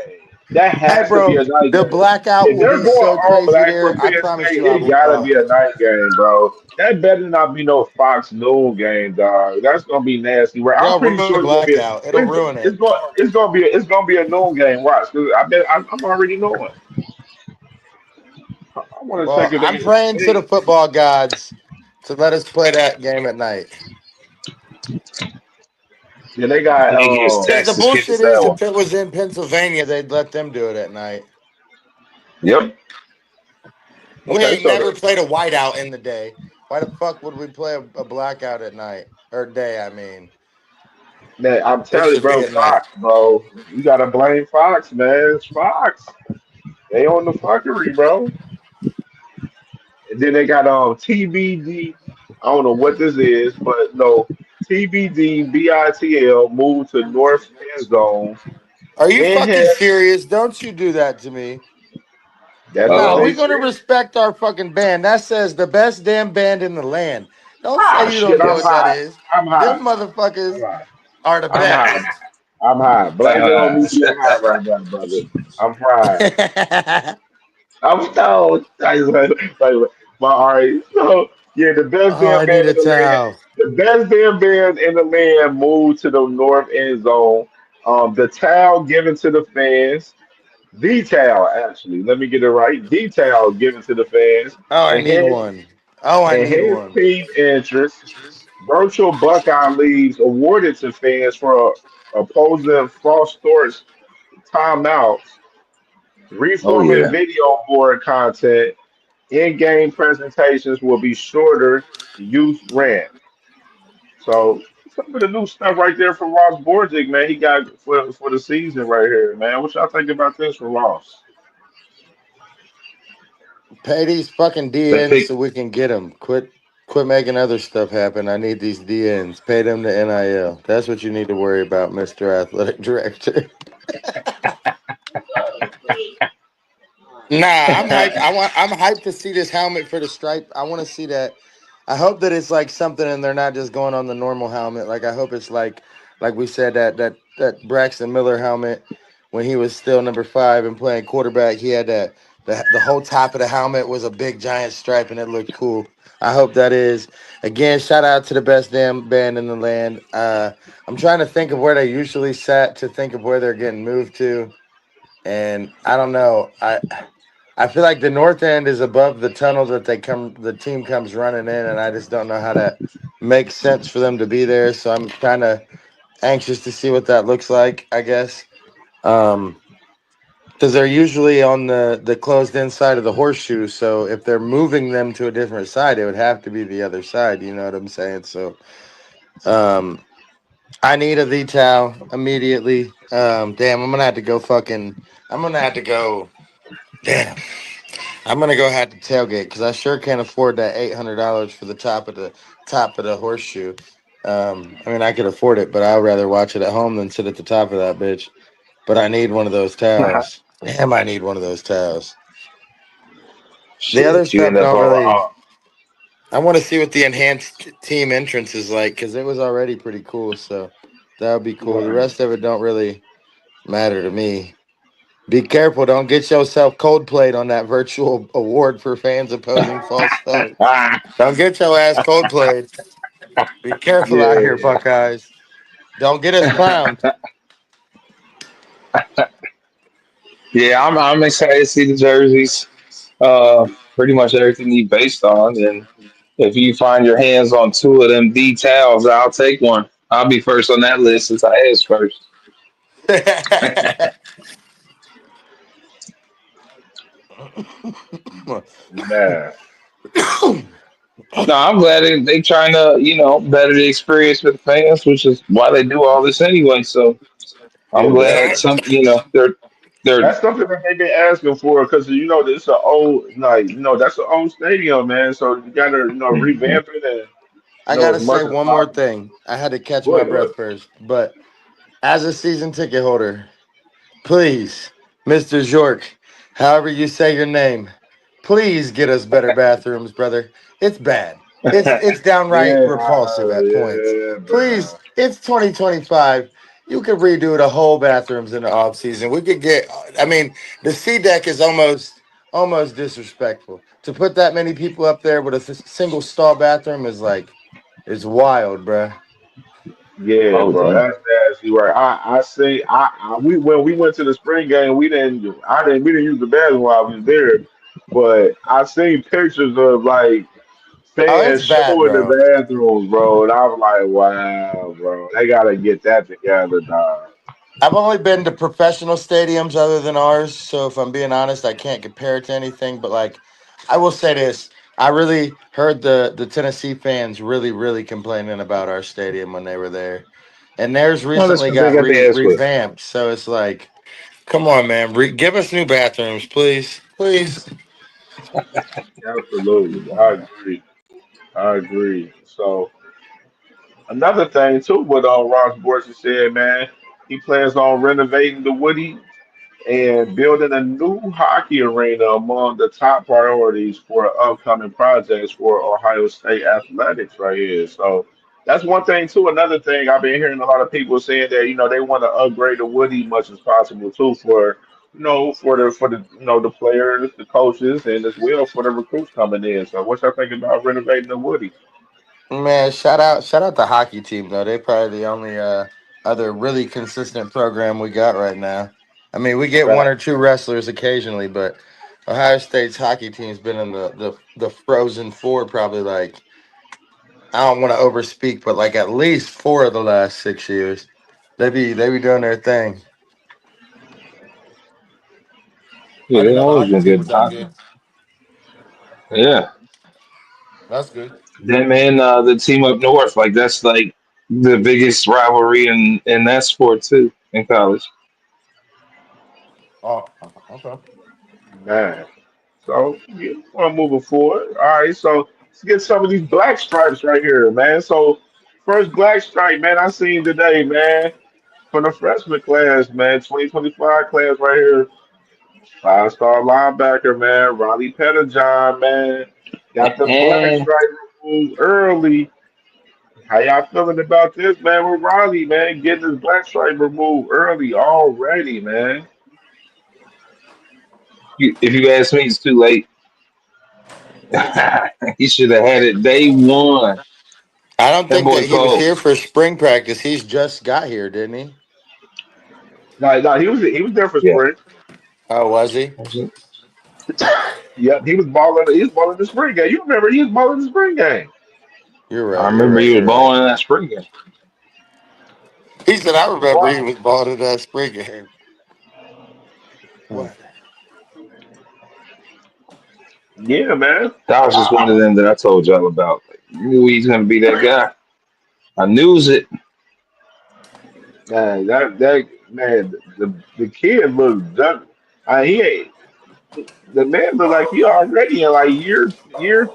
Speaker 1: That
Speaker 3: Hey,
Speaker 1: has to be
Speaker 3: bro.
Speaker 1: a night
Speaker 3: The
Speaker 1: game.
Speaker 3: blackout
Speaker 1: If
Speaker 3: will
Speaker 1: they're
Speaker 3: be
Speaker 1: going
Speaker 3: so
Speaker 1: all
Speaker 3: crazy
Speaker 1: black for
Speaker 3: there. I
Speaker 1: Penn
Speaker 3: promise
Speaker 1: State,
Speaker 3: you, I
Speaker 1: it
Speaker 3: will.
Speaker 1: gotta be a night game, bro. That better not be no Fox noon game, dog. That's gonna be nasty. Right? I'm
Speaker 3: They'll
Speaker 1: pretty
Speaker 3: ruin the
Speaker 1: sure it's gonna be.
Speaker 3: blackout. It'll ruin it.
Speaker 1: It's gonna be a noon game. Watch, 'cause I bet I'm already knowing. I want to
Speaker 3: Well,
Speaker 1: take it
Speaker 3: I'm
Speaker 1: against
Speaker 3: praying to the
Speaker 1: State.
Speaker 3: football gods to let us play that game at night.
Speaker 1: Yeah, they
Speaker 2: I
Speaker 1: got
Speaker 2: think against
Speaker 3: Because the
Speaker 2: Texas
Speaker 3: bullshit
Speaker 2: gets that
Speaker 3: is,
Speaker 2: one.
Speaker 3: if it was in Pennsylvania, they'd let them do it at night.
Speaker 2: Yep.
Speaker 3: We
Speaker 1: Okay,
Speaker 3: ain't
Speaker 1: so
Speaker 3: never played a whiteout in the day. Why the fuck would we play a blackout at night or day? I mean,
Speaker 1: man, I'm
Speaker 3: it
Speaker 1: telling you,
Speaker 3: should be
Speaker 1: bro,
Speaker 3: at night.
Speaker 1: Fox, bro. You gotta blame Fox, man. It's Fox. They on the fuckery, bro. And then they got TBD. I don't know what this is, but no TBD BITL moved to North End Zone.
Speaker 3: Are you fucking
Speaker 1: Enhanced.
Speaker 3: serious? Don't you do that to me?
Speaker 1: That's what
Speaker 3: No,
Speaker 1: they
Speaker 3: we're
Speaker 2: Uh-oh.
Speaker 3: gonna
Speaker 1: said.
Speaker 3: respect our fucking band. That says the best damn band in the land. Don't
Speaker 1: Ah,
Speaker 3: say you don't
Speaker 1: shit.
Speaker 3: know
Speaker 1: I'm
Speaker 3: what that
Speaker 1: high.
Speaker 3: is.
Speaker 1: I'm high.
Speaker 3: Them
Speaker 1: I'm
Speaker 3: motherfuckers
Speaker 1: high.
Speaker 3: are the
Speaker 1: I'm high.
Speaker 3: best.
Speaker 1: I'm high. Blame it on me being high right now, brother. I'm fried. I'm stoned. But all right. So yeah, the best
Speaker 3: Oh,
Speaker 1: damn
Speaker 3: I need
Speaker 1: band
Speaker 3: a
Speaker 1: in the land.
Speaker 3: towel.
Speaker 1: The best damn band in the land moved to the North End Zone. The towel given to the fans. The towel, actually. Let me get it right. The towel given to the fans.
Speaker 3: Oh, I need
Speaker 1: Enhanced,
Speaker 3: one. Oh, I need
Speaker 1: enhanced
Speaker 3: one.
Speaker 1: team interest. Virtual Buckeye leaves awarded to fans for opposing false starts, timeouts,
Speaker 2: Oh
Speaker 1: reforming
Speaker 2: yeah.
Speaker 1: video board content. In-game presentations will be shorter. Youth rant. So some of the new stuff right there from Ross Borgic, man. He got for the season right here, man. What y'all think about this for Ross?
Speaker 3: Pay these fucking
Speaker 2: They
Speaker 3: DNs
Speaker 2: pick
Speaker 3: so we can get them. Quit making other stuff happen. I need these DNs. Pay them the NIL. That's what you need to worry about, Mr. Athletic Director. Nah, I'm hyped. I'm hyped to see this helmet for the stripe. I want to see that. I hope that it's like something and they're not just going on the normal helmet. Like I hope it's like we said that Braxton Miller helmet when he was still number 5 and playing quarterback, he had that the whole top of the helmet was a big giant stripe and it looked cool. I hope that is. Again, shout out to the best damn band in the land. I'm trying to think of where they usually sat to think of where they're getting moved to. And I don't know. I feel like the north end is above the tunnel that the team comes running in, and I just don't know how that makes sense for them to be there. So I'm kind of anxious to see what that looks like, I guess. Because they're usually on the closed in side of the horseshoe. So if they're moving them to a different side, it would have to be the other side. You know what I'm saying? So um, I need a V-Towel immediately. Damn, I'm gonna have to go fucking. I'm gonna have to go. Damn. I'm gonna go have to tailgate because I sure can't afford that $800 for the top of the horseshoe. I mean, I could afford it, but I'd rather watch it at home than sit at the top of that bitch. But I need one of those towels. Damn, I need one of those towels. The other
Speaker 2: shit. You
Speaker 3: stuff
Speaker 2: end up
Speaker 3: don't
Speaker 2: on
Speaker 3: really. I want to see what the enhanced team entrance is like because it was already pretty cool. So that would be cool. The
Speaker 1: Right.
Speaker 3: rest of it don't really matter to me. Be careful! Don't get yourself cold played on that virtual award for fans opposing false start. Don't get your ass cold played. Be careful out here,
Speaker 1: Yeah.
Speaker 3: Buckeyes. Don't get us clowned.
Speaker 2: Yeah, I'm excited to see the jerseys. Pretty much everything you based on. And if you find your hands on two of them details, I'll take one. I'll be first on that list since I asked first.
Speaker 1: Nah.
Speaker 2: No, I'm glad they trying to, better the experience with the fans, which is why they do all this anyway. So I'm
Speaker 1: Yeah, man.
Speaker 2: glad they're
Speaker 1: That's something that they've been asking for because it's an old that's an old stadium, man. So you gotta revamp it and
Speaker 3: I gotta
Speaker 1: as
Speaker 3: say
Speaker 1: much as
Speaker 3: one more
Speaker 1: possible.
Speaker 3: thing. I had to catch
Speaker 1: Go
Speaker 3: my
Speaker 1: ahead, go ahead.
Speaker 3: breath first, but as a season ticket holder, please, Mr. Jork, however you say your name, please get us better bathrooms, brother. It's bad. It's downright
Speaker 1: Yeah,
Speaker 3: repulsive at points.
Speaker 1: yeah,
Speaker 3: Please,
Speaker 1: bro.
Speaker 3: it's 2025. You could redo the whole bathrooms in the off season. We could get. I mean, the C deck is almost disrespectful. To put that many people up there with a single stall bathroom is like, it's wild, bruh.
Speaker 1: Yeah,
Speaker 2: oh
Speaker 1: bro,
Speaker 2: damn.
Speaker 1: that's nasty, right? I say, we when we went to the spring game, we didn't use the bathroom while I was there, but I seen pictures of like
Speaker 3: Oh, it's
Speaker 1: fans
Speaker 3: bad,
Speaker 1: showing the
Speaker 3: bro.
Speaker 1: bathrooms, bro, and I was like, wow, bro, they gotta get that together, dog.
Speaker 3: I've only been to professional stadiums other than ours, so if I'm being honest, I can't compare it to anything. But like, I will say this: I really heard the Tennessee fans really complaining about our stadium when they were there, and theirs
Speaker 2: No, that's
Speaker 3: recently
Speaker 2: because they
Speaker 3: got
Speaker 2: got their ass whipped.
Speaker 3: revamped. So it's like, come on, man, give us new bathrooms, please, please.
Speaker 1: Absolutely, I agree, I agree. So another thing too, what Ross Borges said, man, he plans on renovating the Woody and building a new hockey arena among the top priorities for upcoming projects for Ohio State athletics right here. So that's one thing too. Another thing I've been hearing a lot of people saying that they want to upgrade the Woody much as possible too for for the the players, the coaches, and as well for the recruits coming in. So what y'all think about renovating the Woody?
Speaker 3: Man, shout out the hockey team though. They probably the only other really consistent program we got right now. I mean, we get one or two wrestlers occasionally, but Ohio State's hockey team's been in the Frozen Four probably like, I don't want to overspeak, but like at least 4 of the last 6 years. They be doing their thing.
Speaker 2: Yeah,
Speaker 5: I didn't
Speaker 2: they
Speaker 5: know the
Speaker 2: always
Speaker 5: hockey
Speaker 2: been
Speaker 5: team
Speaker 2: good
Speaker 5: was
Speaker 2: in
Speaker 5: that
Speaker 2: hockey.
Speaker 5: good.
Speaker 2: Yeah.
Speaker 5: That's good.
Speaker 2: Then man, the team up north, like that's like the biggest rivalry in that sport too in college.
Speaker 5: Oh, okay.
Speaker 1: Man. So yeah, well, moving forward. All right, so let's get some of these black stripes right here, man. So first black stripe, man, I seen today, man, from the freshman class, man, 2025 class right here. 5-star linebacker, man, Ronnie Petterjohn, man. Got the black
Speaker 2: And
Speaker 1: stripe removed early. How y'all feeling about this, man? With Ronnie, man, getting his black stripe removed early already, man.
Speaker 2: if you ask me, it's too late. He should have had it day one.
Speaker 3: I don't
Speaker 2: That
Speaker 3: think
Speaker 2: boy
Speaker 3: that he was
Speaker 2: called.
Speaker 3: here for spring practice. He's just got here, didn't he?
Speaker 1: No, he was there for
Speaker 2: Yeah.
Speaker 1: spring.
Speaker 3: Oh, was he?
Speaker 1: Yep, he was balling. He was balling the spring game. You remember he was balling the spring game.
Speaker 3: You're
Speaker 2: I
Speaker 3: right. You're
Speaker 2: remember
Speaker 3: right.
Speaker 2: he was
Speaker 3: You're right.
Speaker 2: balling in that spring game.
Speaker 3: He said, "I remember he
Speaker 1: Wow.
Speaker 3: was bought in that spring game."
Speaker 1: Hmm.
Speaker 3: What?
Speaker 1: Yeah, man.
Speaker 2: That was just one of them that I told y'all about. Like, you knew he's gonna be that guy. I knew it.
Speaker 1: Man, that man, the kid looked done. He ain't the man look like he already in like year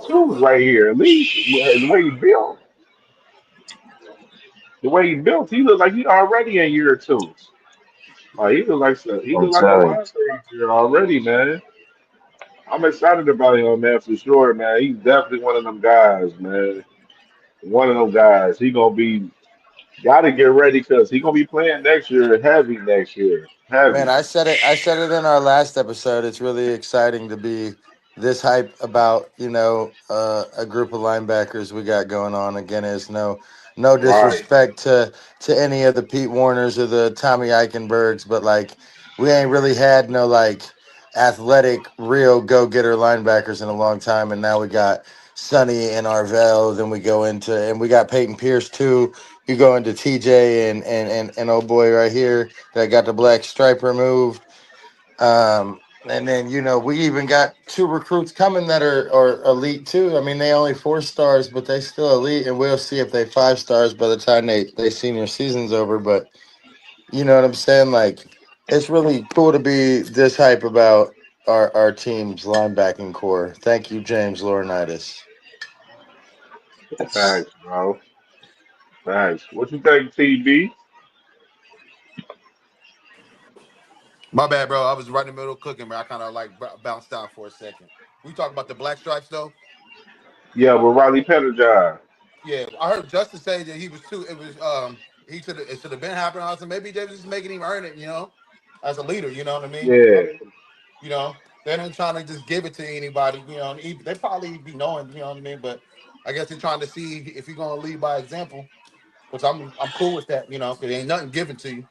Speaker 1: two right here. At least the way he built, he look like he already in year two. Like he
Speaker 2: I'm
Speaker 1: look like a
Speaker 2: telling
Speaker 1: monster out there already, man. I'm excited about him, man, for sure, man. He's definitely one of them guys, man. One of them guys. He gonna be got to get ready because he gonna be playing next year, heavy next year,
Speaker 3: Man,
Speaker 1: heavy.
Speaker 3: I said it. I said it in our last episode. It's really exciting to be this hype about a group of linebackers we got going on. Again, is no
Speaker 1: Right,
Speaker 3: disrespect to any of the Pete Warners or the Tommy Eichenbergs, but like we ain't really had no like athletic, real go getter linebackers in a long time, and now we got Sonny and Arvell. Then we go into and we got Peyton Pierce too. You go into TJ and oh boy right here that got the black stripe removed. And then we even got 2 recruits coming that are elite too. I mean, they only 4 stars, but they still elite, and we'll see if they 5 stars by the time they senior season's over. But You know what I'm saying? Like, it's really cool to be this hype about our team's linebacking core. Thank you, James Laurinaitis.
Speaker 2: Yes.
Speaker 1: Facts, bro. Facts. What you think, TB?
Speaker 5: My bad, bro. I was right in the middle of cooking, but I kind of like bounced out for a second. We talk about the black stripes though.
Speaker 1: Yeah, with Riley Pettijohn.
Speaker 5: Yeah, I heard Justice say that he was too. It was he should it should have been happening. I said maybe they was just making him earn it, as a leader. You know what I mean?
Speaker 1: Yeah.
Speaker 5: They ain't trying to just give it to anybody. They probably be knowing. You know what I mean? But I guess they're trying to see if you're gonna lead by example, which I'm cool with that. Because ain't nothing given to you.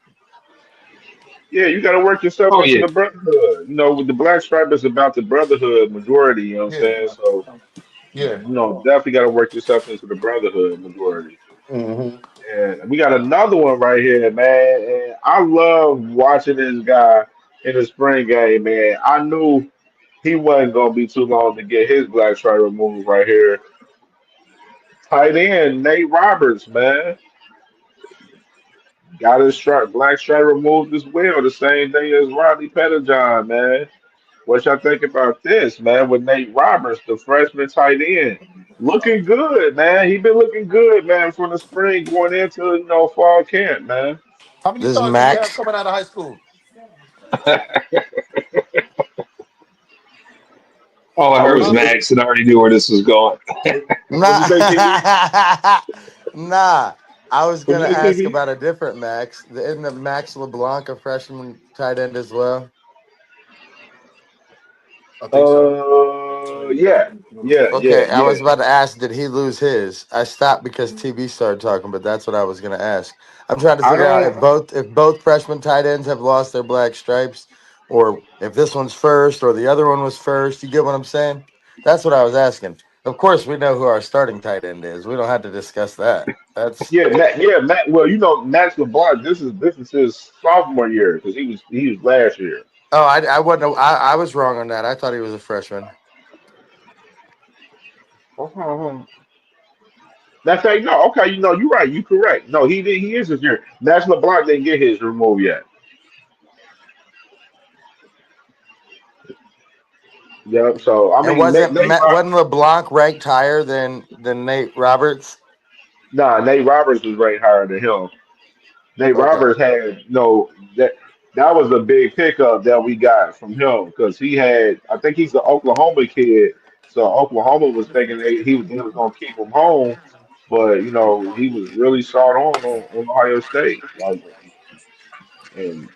Speaker 1: Yeah, you got to work yourself
Speaker 2: Oh
Speaker 1: into
Speaker 2: yeah.
Speaker 1: the brotherhood. With the Black Stripe, it's about the brotherhood majority. You know what I'm
Speaker 5: Yeah,
Speaker 1: saying? So,
Speaker 5: yeah.
Speaker 1: definitely got to work yourself into the brotherhood majority.
Speaker 5: Hmm.
Speaker 1: And we got another one right here, man. And I love watching this guy in the spring game, man. I knew he wasn't going to be too long to get his Black Stripe removed right here. Tight end, Nate Roberts, man. Got his black stripe removed as well, the same day as Rodney Pettijohn, man. What y'all think about this, man? With Nate Roberts, the freshman tight end, looking good, man. He been looking good, man, from the spring going into fall camp, man.
Speaker 5: How many
Speaker 3: This is
Speaker 5: stars did he have
Speaker 3: Max.
Speaker 5: coming out of high school?
Speaker 2: All I heard
Speaker 1: What
Speaker 2: was
Speaker 1: you
Speaker 5: Huh?
Speaker 1: think?
Speaker 2: Max, and I already knew where this was going.
Speaker 1: What you
Speaker 3: Nah,
Speaker 1: think, TV?
Speaker 3: nah. I was
Speaker 1: What
Speaker 3: gonna
Speaker 1: you think,
Speaker 3: ask
Speaker 1: TV?
Speaker 3: about a different Max. Isn't the Max LeBlanc a freshman tight end as well?
Speaker 5: I think so.
Speaker 1: Yeah,
Speaker 3: Okay, I
Speaker 1: yeah.
Speaker 3: was about to ask, did he lose his? I stopped because TB started talking, but that's what I was gonna ask. I'm trying to
Speaker 1: I
Speaker 3: figure out
Speaker 1: don't.
Speaker 3: if both freshman tight ends have lost their black stripes, or if this one's first or the other one was first. You get what I'm saying? That's what I was asking. Of course, we know who our starting tight end is. We don't have to discuss that. That's
Speaker 1: Matt. Well, Max LeBlanc. This is his sophomore year because he was last year.
Speaker 3: oh, I wasn't. I was wrong on that. I thought he was a freshman.
Speaker 1: Uh-huh. That's like no, okay. You're right. You correct. No, he did. He is his year. Max LeBlanc didn't get his removed yet. Yep. So I
Speaker 3: And
Speaker 1: mean,
Speaker 3: wasn't LeBlanc ranked higher than Nate Roberts?
Speaker 1: Nate Roberts was ranked higher than him. Nate
Speaker 3: Okay.
Speaker 1: Roberts had that was a big pickup that we got from him because he had I think he's the Oklahoma kid, so Oklahoma was thinking they was gonna keep him home, but he was really sought on Ohio State and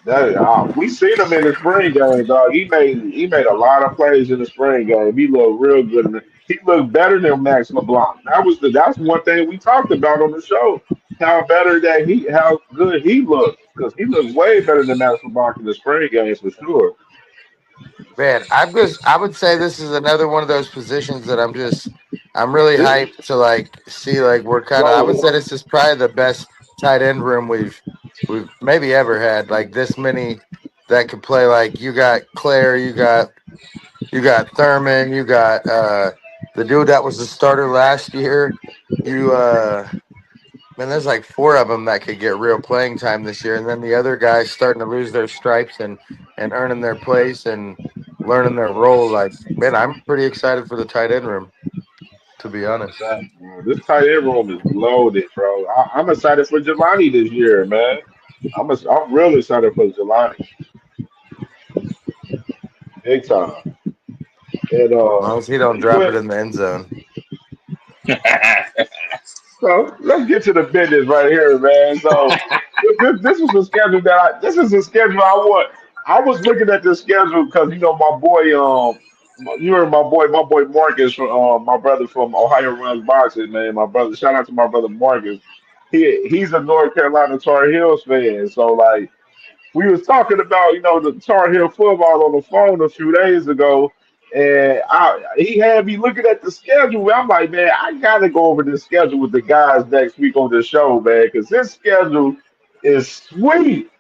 Speaker 1: that we seen him in the spring game, dog. He made a lot of plays in the spring game. He looked real good. He looked better than Max LeBlanc. That's one thing we talked about on the show. How good he looked because he looked way better than Max LeBlanc in the spring games for sure.
Speaker 3: Man, I would say this is another one of those positions that I'm really
Speaker 1: This
Speaker 3: hyped to like see like we're kind of I would
Speaker 1: rolling.
Speaker 3: say this is probably the best tight end room we've maybe ever had. Like this many that could play like you got Claire, you got Thurman, you got the dude that was the starter last year. You Man, there's like four of them that could get real playing time this year, and then the other guys starting to lose their stripes and earning their place and learning their role. Like, man, I'm pretty excited for the tight end room, to be honest.
Speaker 1: Bro. This tight end room is loaded, bro. I'm excited for Jelani this year, man. I'm really excited for Jelani, big time. And
Speaker 3: As long as he don't drop it
Speaker 1: well,
Speaker 3: in the end zone.
Speaker 1: so let's get to the business right here, man. So this was a schedule this is a schedule I want. I was looking at this schedule because my boy you heard my boy Marcus from my brother from Ohio runs boxing, man. My brother, shout out to my brother Marcus. He's a North Carolina Tar Heels fan, so like we was talking about, the Tar Heel football on the phone a few days ago, and he had me looking at the schedule. I'm like, man, I gotta go over this schedule with the guys next week on the show, man, because this schedule is sweet.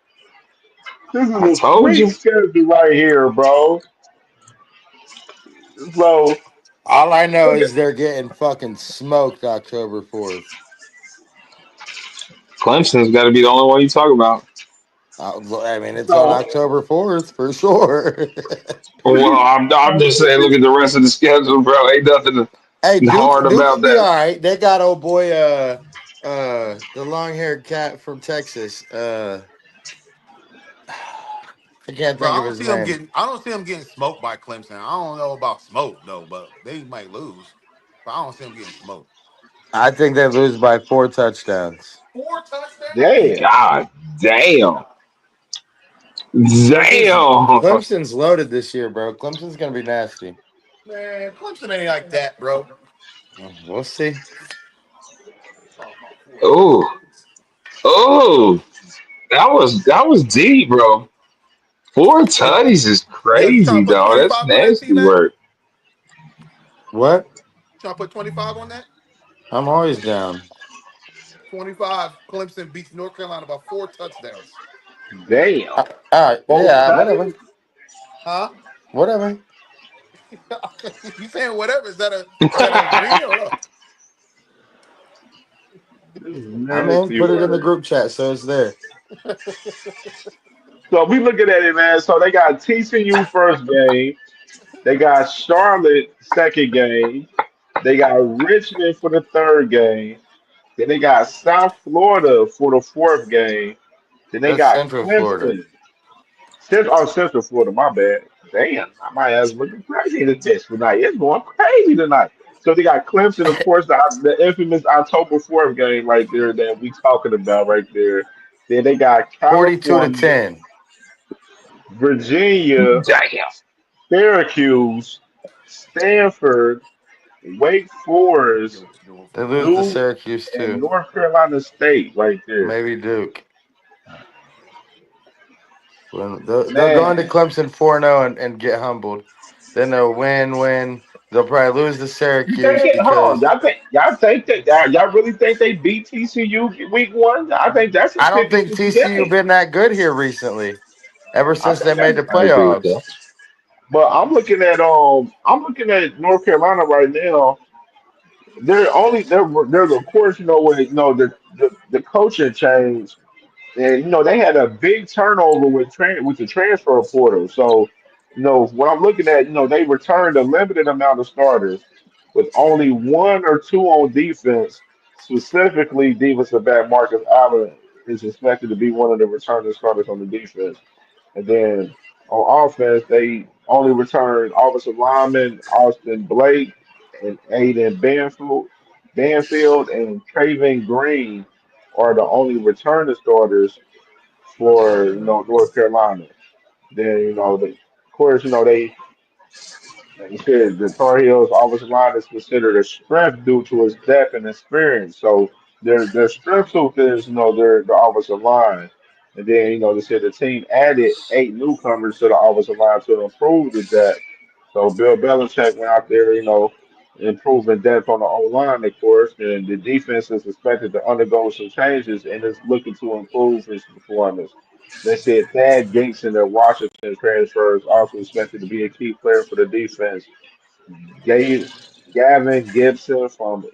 Speaker 1: This is
Speaker 2: I
Speaker 1: a
Speaker 2: told
Speaker 1: sweet
Speaker 2: you.
Speaker 1: schedule right here, bro. So
Speaker 3: All I know
Speaker 1: look at
Speaker 3: is they're getting fucking smoked October 4th.
Speaker 2: Clemson's got to be the only one you talk about.
Speaker 3: I mean, it's on
Speaker 1: So,
Speaker 3: October 4th for sure.
Speaker 2: Well, I'm just saying, look at the rest of the schedule, bro. Ain't nothing
Speaker 3: Hey,
Speaker 2: hard
Speaker 3: Duke's
Speaker 2: about
Speaker 3: be
Speaker 2: that.
Speaker 3: all right. They got old boy, the long haired cat from Texas. I can't
Speaker 5: Bro,
Speaker 3: think of his name.
Speaker 5: I don't see him getting smoked by Clemson. I don't know about smoke though, but they might lose. But I don't see him getting smoked.
Speaker 3: I think they lose by 4 touchdowns.
Speaker 5: 4 touchdowns?
Speaker 1: damn.
Speaker 2: God damn.
Speaker 3: Clemson's
Speaker 2: Damn.
Speaker 3: Clemson's loaded this year, bro. Clemson's gonna be nasty.
Speaker 5: Man, Clemson ain't like that, bro.
Speaker 3: We'll see.
Speaker 5: Talking about four
Speaker 2: Oh,
Speaker 5: touchdowns.
Speaker 2: oh. That was deep, bro. Four tutties is
Speaker 5: Yeah, you trying
Speaker 2: crazy,
Speaker 5: to put
Speaker 2: dog. That's
Speaker 5: 25 on that,
Speaker 2: nasty
Speaker 5: T-Mac?
Speaker 2: work.
Speaker 3: What?
Speaker 5: Trying to put 25 on that?
Speaker 3: I'm always down.
Speaker 5: 25. Clemson beats North Carolina by 4 touchdowns.
Speaker 1: Damn.
Speaker 3: All right,
Speaker 1: Both
Speaker 3: yeah, whatever,
Speaker 1: sides?
Speaker 5: Huh?
Speaker 3: whatever.
Speaker 5: You saying whatever? Is that a agreement or no?
Speaker 1: This is
Speaker 3: I'm in.
Speaker 1: nasty
Speaker 3: Put it in the
Speaker 1: word.
Speaker 3: group chat so it's there.
Speaker 1: So we looking at it, man. So they got TCU first game. They got Charlotte second game. They got Richmond for the third game. Then they got South Florida for the fourth game. Then they
Speaker 3: That's
Speaker 1: got
Speaker 3: Central Florida.
Speaker 1: Clemson. Central Florida, my bad. Damn, my ass looking crazy in this bitch tonight. It's going crazy tonight. So they got Clemson, of course, the infamous October 4th game right there that we talking about right there. Then they got
Speaker 3: 42 to
Speaker 1: California,
Speaker 3: 10.
Speaker 1: Virginia,
Speaker 2: Damn.
Speaker 1: Syracuse, Stanford, Wake Forest,
Speaker 3: They lose to
Speaker 1: Duke,
Speaker 3: Syracuse
Speaker 1: and
Speaker 3: too.
Speaker 1: North Carolina State right there.
Speaker 3: Maybe Duke. They'll go into
Speaker 1: Man,
Speaker 3: Clemson 4-0 and get humbled. Then they'll win. They'll probably lose to
Speaker 1: you think
Speaker 3: Syracuse
Speaker 1: it? Hold on,
Speaker 3: because
Speaker 1: y'all think that y'all really think they beat TCU week one? I think that's a
Speaker 3: I don't think
Speaker 1: 50-50
Speaker 3: TCU
Speaker 1: game.
Speaker 3: been that good here recently. Ever
Speaker 1: I
Speaker 3: since they
Speaker 1: think
Speaker 3: made
Speaker 1: that,
Speaker 3: the
Speaker 2: I agree with
Speaker 3: playoffs.
Speaker 2: that.
Speaker 1: but I'm looking at North Carolina right now. There's of course where the coaching change. And they had a big turnover with the transfer portal. So, what I'm looking at, they returned a limited amount of starters with only one or two on defense. Specifically, defensive back Marcus Allen is expected to be one of the returning starters on the defense. And then on offense, they only returned offensive lineman Austin Blake and Aiden Banfield and Traven Green are the only returning starters for North Carolina. Then of course they like you said the Tar Heels offensive line is considered a strength due to its depth and experience. So their strength suit is their offensive line. And then they said the team added 8 newcomers to the offensive line to improve the depth. So Bill Belichick went out there, improving depth on the O line, of course, and the defense is expected to undergo some changes and is looking to improve his performance. They said Thad Gingson, their Washington transfer, is also expected to be a key player for the defense. Gave Gavin Gibson from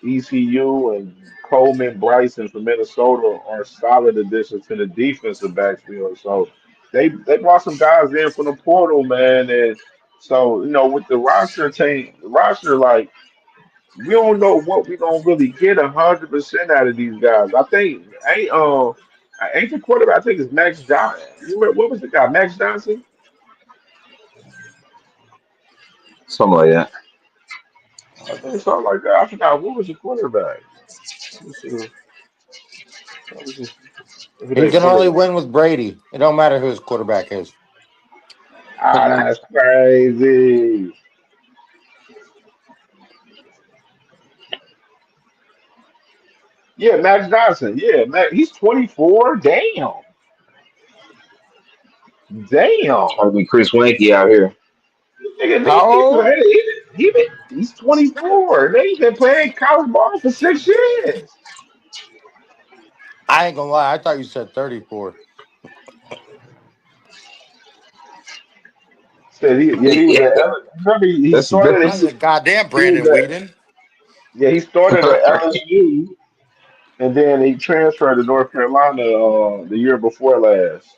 Speaker 1: ECU and Coleman Bryson from Minnesota are solid additions to the defensive backfield. So they brought some guys in from the portal, man, and so with the roster like we don't know what we gonna really get 100% out of these guys. I think ain't the quarterback. I think it's Max Johnson. You remember, what was the guy? Max Johnson.
Speaker 2: Something like that.
Speaker 1: I think something like that. I forgot what was the quarterback. Let me see. Let me see who
Speaker 3: He
Speaker 1: they
Speaker 3: can only
Speaker 1: quarterback.
Speaker 3: win with Brady. It don't matter who his quarterback is.
Speaker 1: Ah, that's crazy. Yeah, Max Johnson. Yeah, Max, he's 24. Damn. Damn.
Speaker 2: Trying to be Chris Wanky out here.
Speaker 1: Nigga,
Speaker 3: How old?
Speaker 1: he's 24. He's been playing college ball for 6 years.
Speaker 3: I ain't gonna lie. I thought you said 34.
Speaker 1: Said he was
Speaker 2: Yeah,
Speaker 1: at remember he
Speaker 2: that's the
Speaker 1: started
Speaker 3: I
Speaker 2: difference.
Speaker 3: said, goddamn,
Speaker 1: he was
Speaker 3: Brandon Weeden.
Speaker 1: he started at LSU and then he transferred to North Carolina the year before last.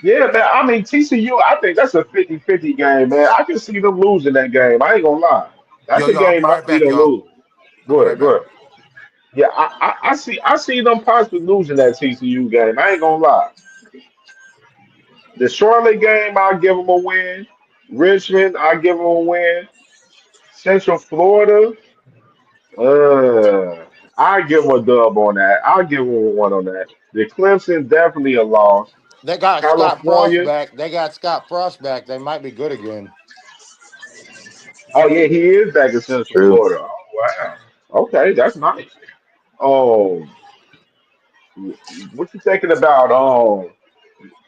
Speaker 1: Yeah, man. I mean, TCU, I think that's a 50-50 game, man. I can see them losing that game. I ain't gonna lie. That's a
Speaker 5: Yo, I'll be
Speaker 1: game I
Speaker 5: right
Speaker 1: see
Speaker 5: back,
Speaker 1: them
Speaker 5: y'all.
Speaker 1: losing.
Speaker 5: I'll be
Speaker 1: Go
Speaker 5: right
Speaker 1: ahead, go
Speaker 5: back.
Speaker 1: ahead. Yeah, I see them possibly losing that TCU game. I ain't gonna lie. The Charlotte game, I'll give them a win. Richmond, I'll give them a win. Central Florida, I give them a dub on that. I'll give them a one on that. The Clemson, definitely a loss.
Speaker 3: They got Scott Frost
Speaker 1: California,
Speaker 3: back. They got Scott Frost back. They might be good again.
Speaker 1: oh yeah, he is back in Central
Speaker 2: True.
Speaker 1: Florida. Oh wow. Okay, that's nice. Oh, what you thinking about?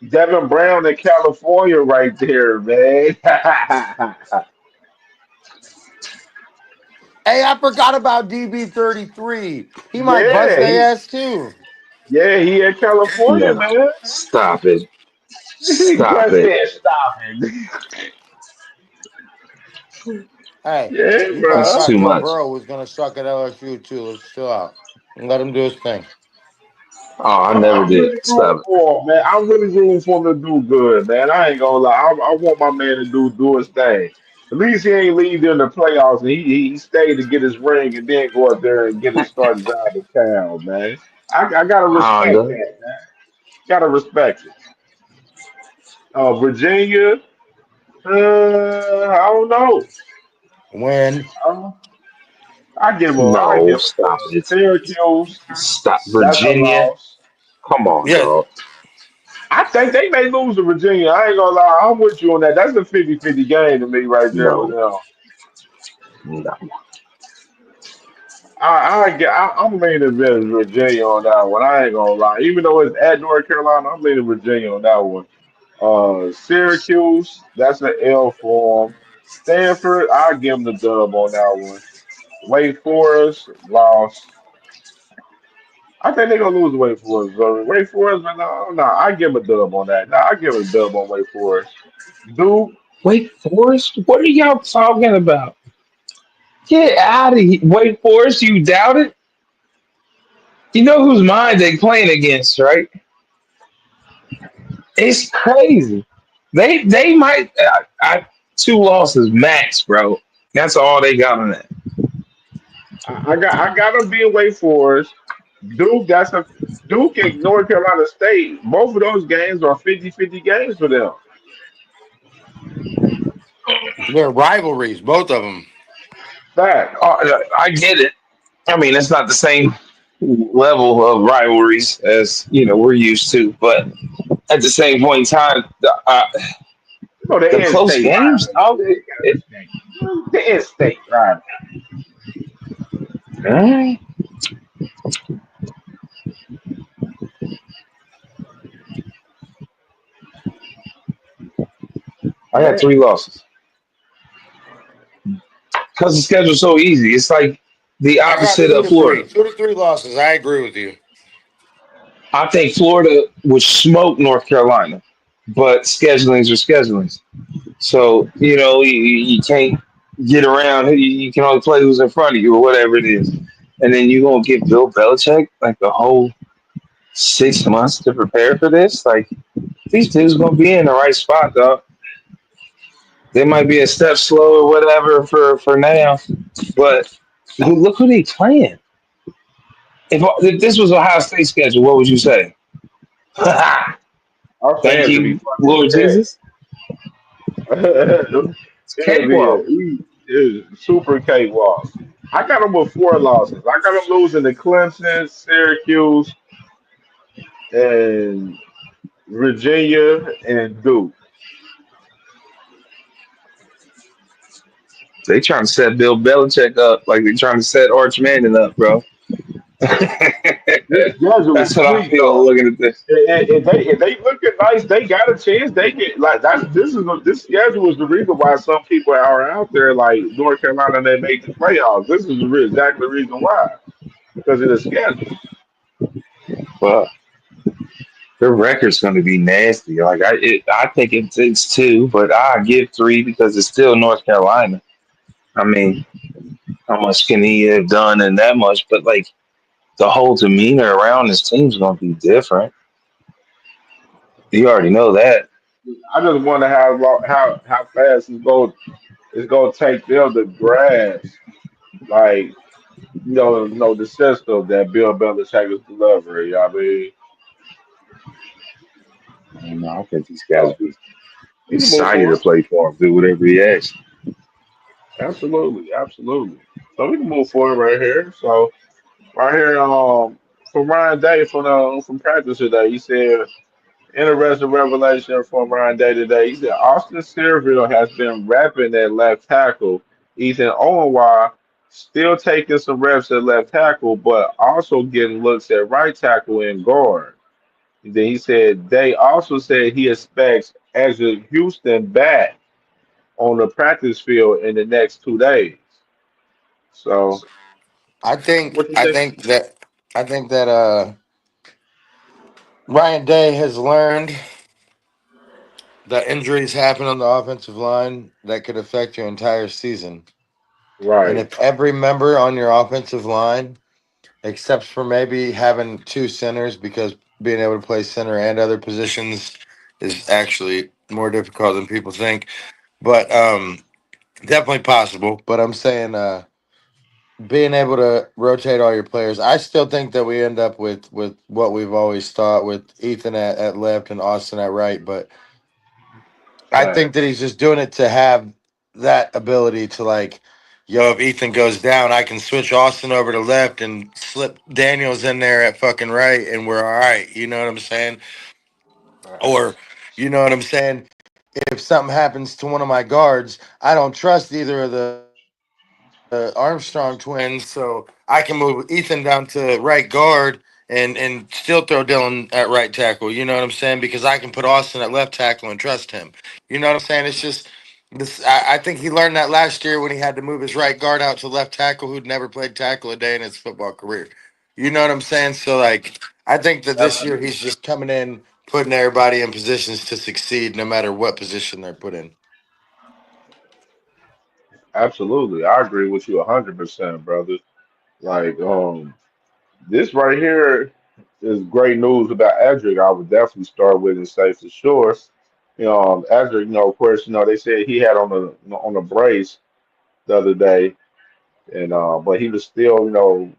Speaker 1: Devin Brown in California right there, man.
Speaker 3: Hey, I forgot about DB33. He might bust
Speaker 1: Yeah,
Speaker 3: their ass too.
Speaker 1: he in California,
Speaker 2: No.
Speaker 1: man.
Speaker 2: Stop it. Stop
Speaker 1: Gus
Speaker 2: it.
Speaker 1: said, "Stop it."
Speaker 3: Hey,
Speaker 1: Yeah,
Speaker 3: you probably
Speaker 2: It's
Speaker 1: bro.
Speaker 3: thought
Speaker 2: too
Speaker 3: Joe
Speaker 2: much.
Speaker 3: Burrow was going to suck at LSU too. Let's chill out and let him do his thing.
Speaker 2: Oh, I never
Speaker 1: I'm
Speaker 2: did.
Speaker 1: really rooting
Speaker 2: Stop it.
Speaker 1: for him, man. I'm really rooting for him to do good, man. I ain't gonna lie. I want my man to do his thing. At least he ain't leave in the playoffs, and he stayed to get his ring, and then go up there and get his starting job in town, man. I gotta respect
Speaker 2: Honda.
Speaker 1: that, man. Gotta respect it. Virginia, I don't know.
Speaker 3: When
Speaker 1: Uh, I
Speaker 2: No,
Speaker 1: give
Speaker 2: stop it.
Speaker 1: Syracuse.
Speaker 2: Stop.
Speaker 1: That's a
Speaker 2: Virginia.
Speaker 1: loss.
Speaker 2: Come on,
Speaker 3: yes,
Speaker 2: dog.
Speaker 1: I think they may lose to Virginia. I ain't gonna lie. I'm with you on that. That's a 50-50 game to me right there with
Speaker 2: No.
Speaker 1: them.
Speaker 2: No.
Speaker 1: I'm leaning Virginia on that one. I ain't gonna lie. Even though it's at North Carolina, I'm leaning Virginia on that one. Syracuse, that's an L for them. Stanford, I'll give them the dub on that one. Wake Forest, loss. I think they're gonna lose to Wake Forest. Wake Forest, man, no, I give them a dub on that. No, I give them a dub on Wake Forest. Duke,
Speaker 2: Wake Forest? What are y'all talking about? Get out of here. Wake Forest, you doubt it? You know whose mind they playing against, right? It's crazy. They might two losses max, bro. That's all they got on that.
Speaker 1: I got them being Wake Forest. Duke, Duke and North Carolina State. Both of those games are 50-50 games for them.
Speaker 3: they're rivalries, both of them.
Speaker 1: Facts.
Speaker 2: I get it. I mean, it's not the same level of rivalries as we're used to, but at the same point in time,
Speaker 1: You know the
Speaker 2: the close
Speaker 1: in-state
Speaker 2: games.
Speaker 1: rivalry. You gotta respect it. The in-state rivalry.
Speaker 2: Eh, I got
Speaker 1: Yeah.
Speaker 2: three losses because the schedule's so easy. It's like the
Speaker 3: I got
Speaker 2: opposite
Speaker 3: two
Speaker 2: of
Speaker 3: to three,
Speaker 2: Florida.
Speaker 3: 2 to 3 losses. I agree with you.
Speaker 2: I think Florida would smoke North Carolina, but schedulings are schedulings. So you can't get around. You can only play who's in front of you or whatever it is, and then you gonna give Bill Belichick like the whole 6 months to prepare for this. Like these dudes gonna be in the right spot, though. They might be a step slow or whatever for now, but look who they playing. If this was Ohio State schedule, what would you say?
Speaker 1: Our
Speaker 2: Thank
Speaker 1: fans would be
Speaker 2: you,
Speaker 1: fucking
Speaker 2: Lord
Speaker 1: dead.
Speaker 2: Jesus. It's
Speaker 1: It'll be
Speaker 2: cakewalk.
Speaker 1: super cakewalk. I got them with four losses. I got them losing to Clemson, Syracuse, and Virginia and Duke.
Speaker 2: They trying to set Bill Belichick up like they trying to set Arch Manning up, bro.
Speaker 1: This schedule
Speaker 2: That's
Speaker 1: is
Speaker 2: what I
Speaker 1: sweet
Speaker 2: feel
Speaker 1: though.
Speaker 2: looking at this.
Speaker 1: If they looking nice, they got a chance. They get like this schedule is the reason why some people are out there like North Carolina and they make the playoffs. This is exactly the reason why because of the schedule.
Speaker 2: But their record's going to be nasty. Like I think it's two, but I give three because it's still North Carolina. I mean, how much can he have done and that much, but like the whole demeanor around his team's gonna be different. You already know that.
Speaker 1: I just wonder how fast it's gonna take them to grasp, like, the system that Bill Belichick is delivering. I mean,
Speaker 2: I don't know. I think these guys will be
Speaker 1: we can move
Speaker 2: excited to
Speaker 1: forward.
Speaker 2: play for him, do whatever he asks.
Speaker 1: Absolutely, absolutely. So we can move forward right here. So right here, from Ryan Day from practice today, he said interesting revelation from Ryan Day today. He said Austin Searville has been rapping at left tackle. Ethan Owenwa still taking some reps at left tackle, but also getting looks at right tackle and guard. And then he said they also said he expects Ezra Houston back on the practice field in the next 2 days. So
Speaker 3: I think
Speaker 1: what you
Speaker 3: I
Speaker 1: think?
Speaker 3: think that I think that Ryan Day has learned that injuries happen on the offensive line that could affect your entire season. And
Speaker 1: Right.
Speaker 3: if every member on your offensive line, except for maybe having two centers, because being able to play center and other positions is actually more difficult than people think. But definitely possible. But I'm saying being able to rotate all your players, I still think that we end up with what we've always thought with Ethan at left and Austin at right. But I think that
Speaker 1: Facts.
Speaker 3: he's just doing it to have that ability to like, yo, if Ethan goes down, I can switch Austin over to left and slip Daniels in there at fucking right, and we're all right. You know what I'm saying? Or,
Speaker 1: Facts.
Speaker 3: you know what I'm saying? If something happens to one of my guards, I don't trust either of the Armstrong twins, so I can move Ethan down to right guard and still throw Dylan at right tackle. You know what I'm saying? Because I can put Austin at left tackle and trust him. You know what I'm saying? It's just this. I think he learned that last year when he had to move his right guard out to left tackle, who'd never played tackle a day in his football career. You know what I'm saying? So like, I think that this year he's just coming in, putting everybody in positions to succeed, no matter what position they're put in.
Speaker 1: Absolutely. I agree with you 100%, brother. Like, this right here is great news about Edric. I would definitely start with and say for sure. Edric, of course, they said he had on a brace the other day, and but he was still,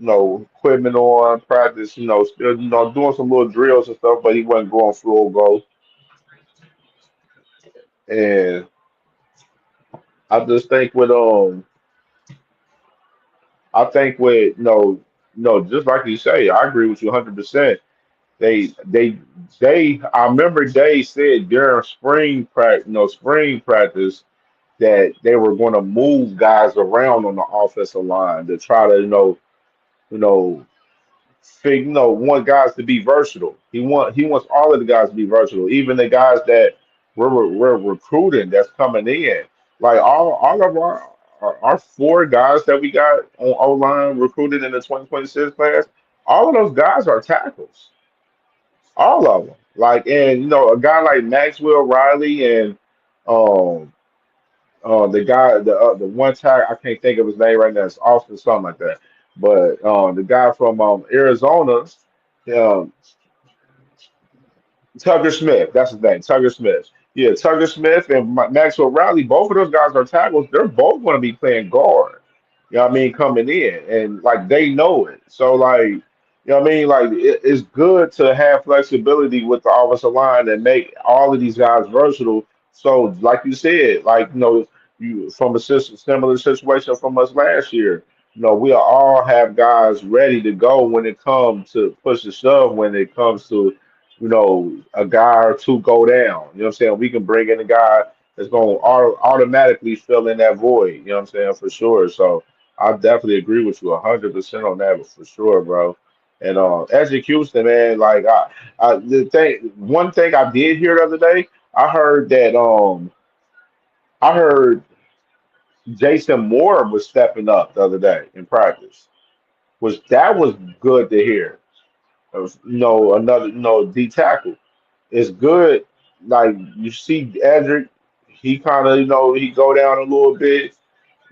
Speaker 1: equipment on practice, still, doing some little drills and stuff, but he wasn't going full go. And I just think I think with no, just like you say, I agree with you 100%. They they I remember they said during spring practice that they were going to move guys around on the offensive line to try to you know want guys to be versatile. He wants all of the guys to be versatile, even the guys that we're recruiting that's coming in. Like all of our four guys that we got on O line recruited in the 2026 class, all of those guys are tackles. All of them. Like, and a guy like Maxwell Riley and um the one tag, I can't think of his name right now. It's Austin something like that. But the guy from Arizona, um, Tugger Smith, that's his name, Tugger Smith. Yeah, Tugger Smith and Maxwell Riley, both of those guys are tackles. They're both going to be playing guard. You know what I mean? Coming in. And like they know it. So like, what I mean? Like it's good to have flexibility with the offensive line and make all of these guys versatile. So like you said, like you from a similar situation from us last year. We all have guys ready to go when it comes to push the shove, when it comes to a guy or two go down. You know what I'm saying? We can bring in a guy that's going to automatically fill in that void. You know what I'm saying? For sure. So I definitely agree with you 100% on that for sure, bro. And as a Houston, man, like one thing I did hear the other day, I heard that I heard Jason Moore was stepping up the other day in practice. That was good to hear. Another D tackle. It's good. Like you see Edric, he kind of he go down a little bit.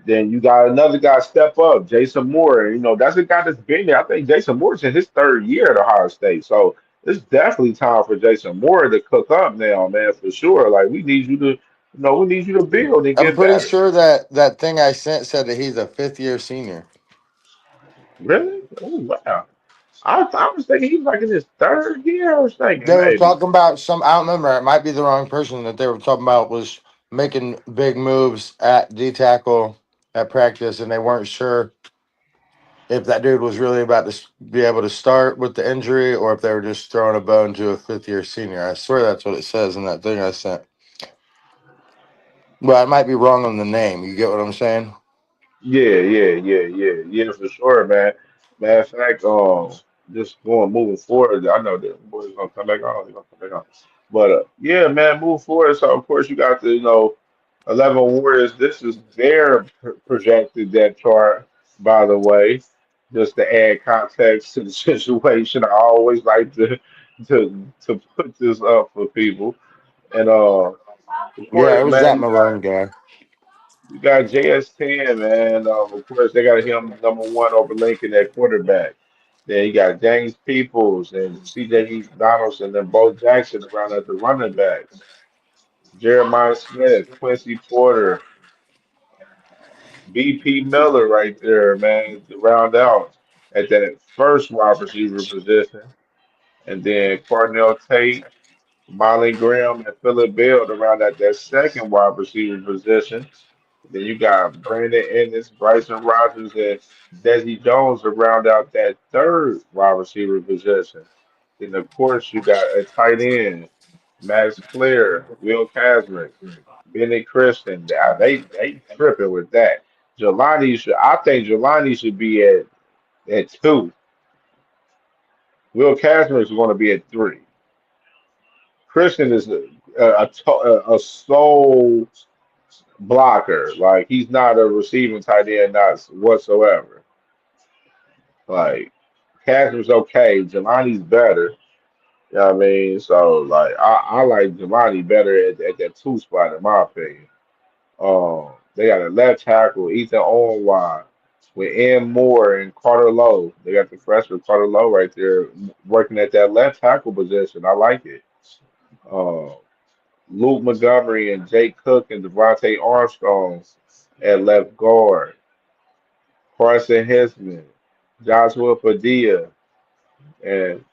Speaker 1: Then you got another guy step up, Jason Moore. You know, that's a guy that's been there. I think Jason Moore's in his third year at Ohio State. So it's definitely time for Jason Moore to cook up now, man, for sure. Like we need you to, we need you to build and
Speaker 3: I'm
Speaker 1: get
Speaker 3: pretty
Speaker 1: better.
Speaker 3: sure that that thing I sent said that he's a fifth year senior.
Speaker 1: Really? Oh wow. I was thinking he was like in his third year. I was thinking
Speaker 3: They were
Speaker 1: maybe.
Speaker 3: talking about some. I don't remember. It might be the wrong person that they were talking about was making big moves at D tackle at practice, and they weren't sure if that dude was really about to be able to start with the injury or if they were just throwing a bone to a fifth year senior. I swear that's what it says in that thing I sent. Well, I might be wrong on the name. You get what I'm saying?
Speaker 1: Yeah, for sure, man. Matter of fact, just going moving forward, I know that boys gonna come back on, they're gonna come back on. But yeah, man, move forward. So of course you got the 11 Warriors. This is their projected depth chart, by the way. Just to add context to the situation, I always like to put this up for people. And of
Speaker 3: Yeah,
Speaker 1: course,
Speaker 3: it was
Speaker 1: man,
Speaker 3: that Malone guy.
Speaker 1: you got JS10, man. Of course, they got him number one over Lincoln at quarterback. Then you got James Peoples and CJ Donaldson and Bo Jackson around at the running backs. Jeremiah Smith, Quincy Porter, BP Miller right there, man, to round out at that first wide receiver position. And then Cornell Tate, Molly Graham, and Philip Bell to round out that second wide receiver position. Then you got Brandon Ennis, Bryson Rogers, and Desi Jones to round out that third wide receiver position. Then of course you got a tight end, Max Flair, Will Casrick, Benny Christian. They tripping with that. I think Jelani should be at two. Will Casrick is going to be at three. Christian is a sole blocker. Like he's not a receiving tight end, not whatsoever. Like Casper's okay, Jelani's better. You know what I mean? So like I like Jelani better at that two spot in my opinion. They got a left tackle, Ethan Owenwine, with Ian Moore and Carter Lowe. They got the freshman Carter Lowe right there working at that left tackle position. I like it. Uh, Luke Montgomery and Jake Cook and Devontae Armstrong at left guard. Carson Hinsman, Joshua Padilla, and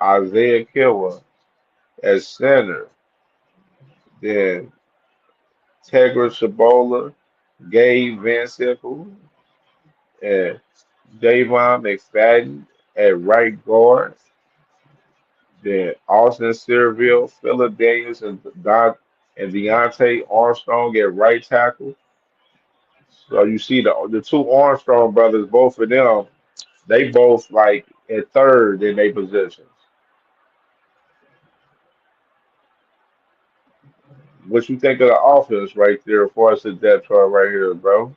Speaker 1: Isaiah Kilwa at center. Then Tegra Shabola, Gabe Van Sickle, and Davon McFadden at right guard. Then Austin Searville, Philip Daniels, and Deontay Armstrong at right tackle. So you see the two Armstrong brothers, both of them, they both like at third in their positions. What you think of the offense right there for us the depth chart right here, bro?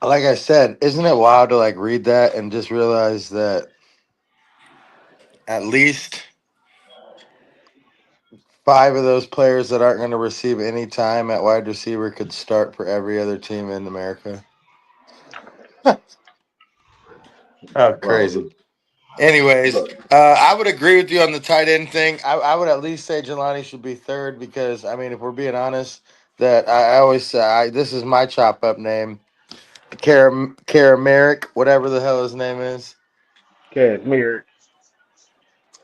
Speaker 3: Like I said, isn't it wild to like read that and just realize that at least five of those players that aren't going to receive any time at wide receiver could start for every other team in America? Oh,
Speaker 1: Bro,
Speaker 3: crazy. Anyways,
Speaker 1: look,
Speaker 3: I would agree with you on the tight end thing. I would at least say Jelani should be third because, I mean, if we're being honest, that I always say this is my chop up name, Merrick, whatever the hell his name is.
Speaker 1: Cashmere.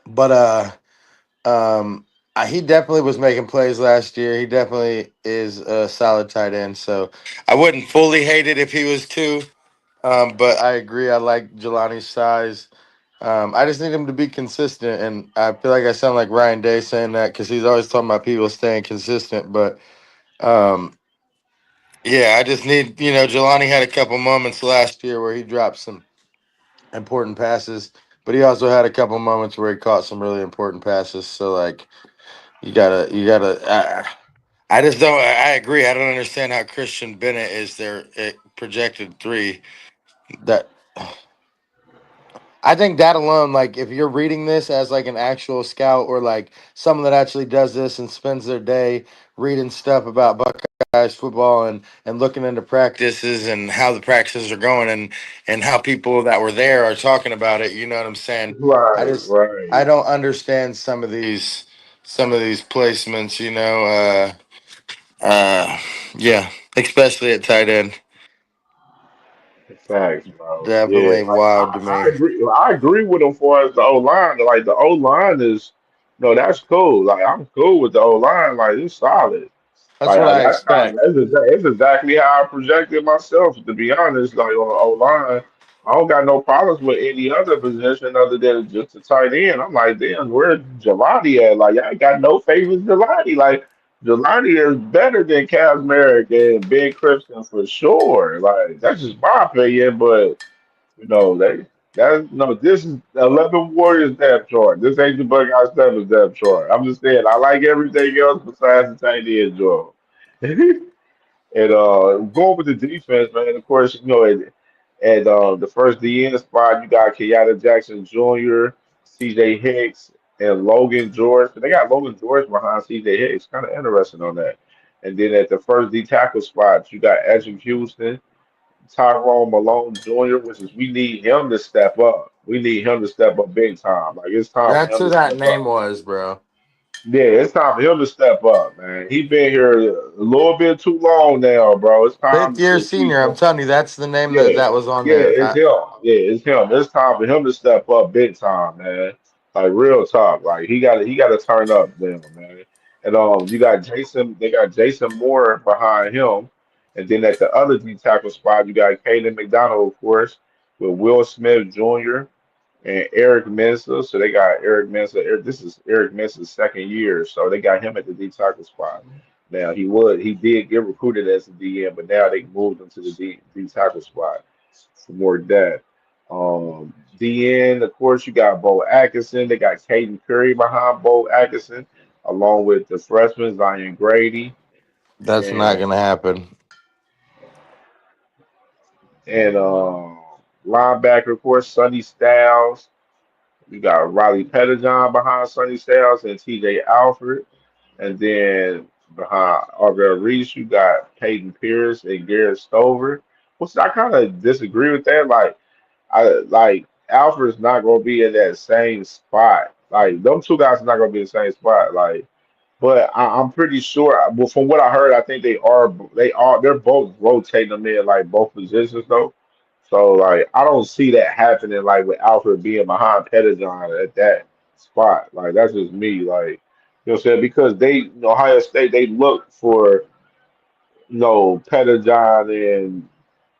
Speaker 3: But he definitely was making plays last year. He definitely is a solid tight end. So I wouldn't fully hate it if he was two. But I agree. I like Jelani's size. I just need him to be consistent, and I feel like I sound like Ryan Day saying that because he's always talking about people staying consistent. But um, yeah, I just need Jelani had a couple moments last year where he dropped some important passes, but he also had a couple moments where he caught some really important passes. So like you gotta. I just don't. I agree. I don't understand how Christian Bennett is their projected three. That I think that alone, like if you're reading this as like an actual scout or like someone that actually does this and spends their day reading stuff about Buckeyes football and looking into practices and how the practices are going and how people that were there are talking about it, you know what I'm saying? I
Speaker 1: Right,
Speaker 3: just I
Speaker 1: right.
Speaker 3: don't understand some of these placements, yeah, especially at tight end.
Speaker 1: Facts, bro. Yeah,
Speaker 3: Definitely
Speaker 1: like
Speaker 3: wild to
Speaker 1: I
Speaker 3: me.
Speaker 1: agree. I agree with him for as the O line. Like the O line is, no, that's cool. Like I'm cool with the O line. Like it's solid.
Speaker 3: That's
Speaker 1: Like
Speaker 3: what I
Speaker 1: that's kind of
Speaker 3: expect.
Speaker 1: that's exactly how I projected myself. To be honest, like on the O line, I don't got no problems with any other position other than just the tight end. I'm like, damn, where's Jelani at? Like I ain't got no favors Jelani. Like Jelani is better than Cavs Merrick and Ben Crispin for sure. Like that's just my opinion, but this is 11 Warriors depth chart. This ain't the Buckeye Steppas depth chart. I'm just saying I like everything else besides the tight end job. And going with the defense, man. Of course, at the first DN spot, you got Kenyatta Jackson Jr., C.J. Hicks, and Logan George. They got Logan George behind C.J. Hicks. Kind of interesting on that. And then at the first D tackle spot, you got Edric Houston, Tyrone Malone Jr., which is we need him to step up. We need him to step up big time. Like it's time for
Speaker 3: That's
Speaker 1: him
Speaker 3: who
Speaker 1: to
Speaker 3: that
Speaker 1: step
Speaker 3: name
Speaker 1: up.
Speaker 3: was, bro.
Speaker 1: Yeah, it's time for him to step up, man. He been here a little bit too long now, bro. It's
Speaker 3: Fifth
Speaker 1: time
Speaker 3: year
Speaker 1: to see
Speaker 3: senior. I'm
Speaker 1: him.
Speaker 3: telling you, that's the name that
Speaker 1: Yeah,
Speaker 3: that was on
Speaker 1: yeah,
Speaker 3: there.
Speaker 1: it's him. Yeah, it's him. It's time for him to step up big time, man. Like real talk. Like he got to turn up then, man. And you got Jason. They got Jason Moore behind him, and then at the other D tackle spot, you got Caden McDonald, of course, with Will Smith Jr. and Eric Mensah. So they got Eric Mensah. This is Eric Mensah's second year, so they got him at the D tackle spot. Now he did get recruited as a DM, but now they moved him to the D tackle spot for more depth. DN, of course, you got Bo Atkinson. They got Caden Curry behind Bo Atkinson, along with the freshman Zion Grady
Speaker 3: That's not
Speaker 1: and
Speaker 3: gonna happen.
Speaker 1: and linebacker, of course, Sonny Styles. You got Riley Pettijohn behind Sonny Styles and TJ Alfred. And then behind Arvell Reese, you got Peyton Pierce and Garrett Stover. Which I kind of disagree with that. Like Alfred's not gonna be in that same spot. Like them two guys are not gonna be in the same spot. Like, but I'm pretty sure. Well, from what I heard, I think they're both rotating them in like both positions though. So like I don't see that happening like with Alfred being behind Pettijohn at that spot. Like that's just me. Like you know what I'm saying? Because Ohio State they look for Pettijohn and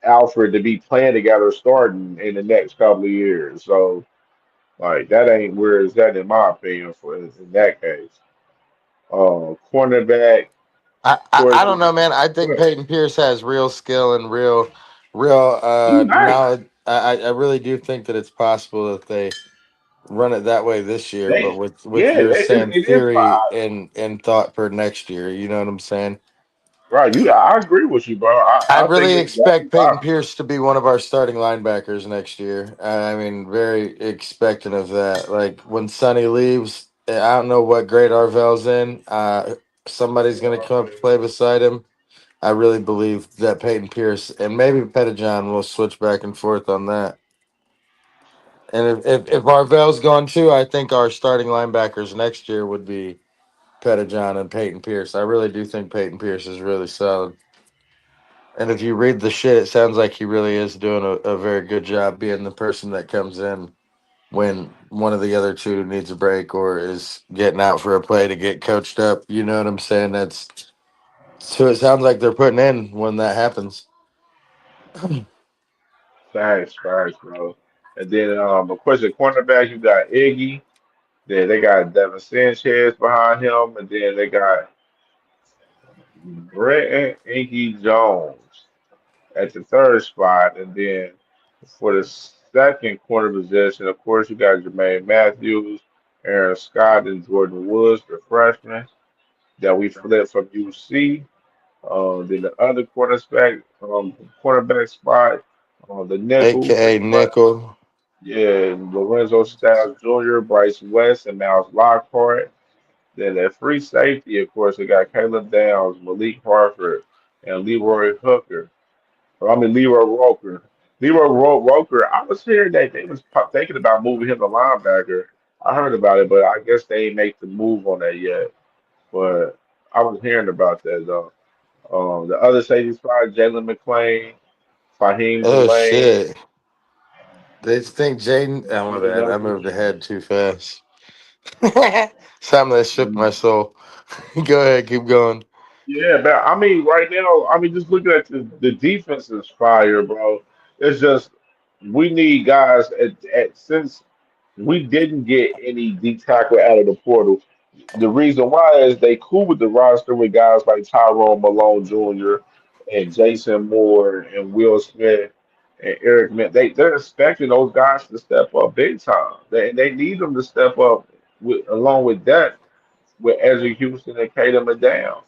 Speaker 1: Alfred to be playing together starting in the next couple of years. So like that ain't where it's at in my opinion for in that case. Cornerback,
Speaker 3: I,
Speaker 1: of
Speaker 3: I,
Speaker 1: course.
Speaker 3: I don't know, man. I think Peyton Pierce has real skill and real
Speaker 1: He's nice.
Speaker 3: knowledge. I really do think that it's possible that they run it that way this year, but
Speaker 1: They,
Speaker 3: with
Speaker 1: yeah,
Speaker 3: your same
Speaker 1: it is
Speaker 3: theory
Speaker 1: five.
Speaker 3: and thought for next year. You know what I'm saying?
Speaker 1: Right, I agree with you, bro.
Speaker 3: I
Speaker 1: I think
Speaker 3: really
Speaker 1: it's exactly
Speaker 3: expect Peyton
Speaker 1: five.
Speaker 3: Pierce to be one of our starting linebackers next year. I mean, very expectant of that. Like when Sonny leaves, I don't know what grade Arvell's in. Somebody's going to come up to play beside him. I really believe that Peyton Pierce and maybe Pettijohn will switch back and forth on that. And if Arvell's gone too, I think our starting linebackers next year would be Pettijohn and Peyton Pierce. I really do think Peyton Pierce is really solid. And if you read the shit, it sounds like he really is doing a very good job being the person that comes in when one of the other two needs a break or is getting out for a play to get coached up. You know what I'm saying? That's so it sounds like they're putting in when that happens.
Speaker 1: Facts, bro. And then, of course, the cornerback, you got Iggy. Then they got Devin Sanchez behind him, and then they got Brett Inky Jones at the third spot, and then for the second corner position, of course, you got Jermaine Matthews, Aaron Scott, and Jordan Woods, the freshman that we flipped from UC. Then the other cornerback spot, the nickel,
Speaker 3: AKA
Speaker 1: you got
Speaker 3: Nickel.
Speaker 1: Yeah, Lorenzo Styles Jr., Bryce West, and Miles Lockhart. Then at free safety, of course, we got Caleb Downs, Malik Harford, and Leroy Hooker. Or, I mean, Leroy Roker. Roker, I was hearing that they was thinking about moving him to linebacker. I heard about it, but I guess they ain't make the move on that yet. But I was hearing about that, though. The other safety spot, Jalen McClain, Fahim
Speaker 3: Oh
Speaker 1: Delane,
Speaker 3: shit! They think Jaden. Oh my
Speaker 1: Jordan
Speaker 3: bad. I
Speaker 1: Nelson.
Speaker 3: moved ahead too fast. Something that shook my soul. Go ahead, keep going.
Speaker 1: Yeah, but I mean, right now, I mean, just looking at the defense is fire, bro. It's just we need guys at since we didn't get any D tackle out of the portal. The reason why is they cool with the roster with guys like Tyrone Malone Jr. and Jason Moore and Will Smith and Eric Mint. They're expecting those guys to step up big time. They need them to step up along with that with Ezra Houston and Caden McDowell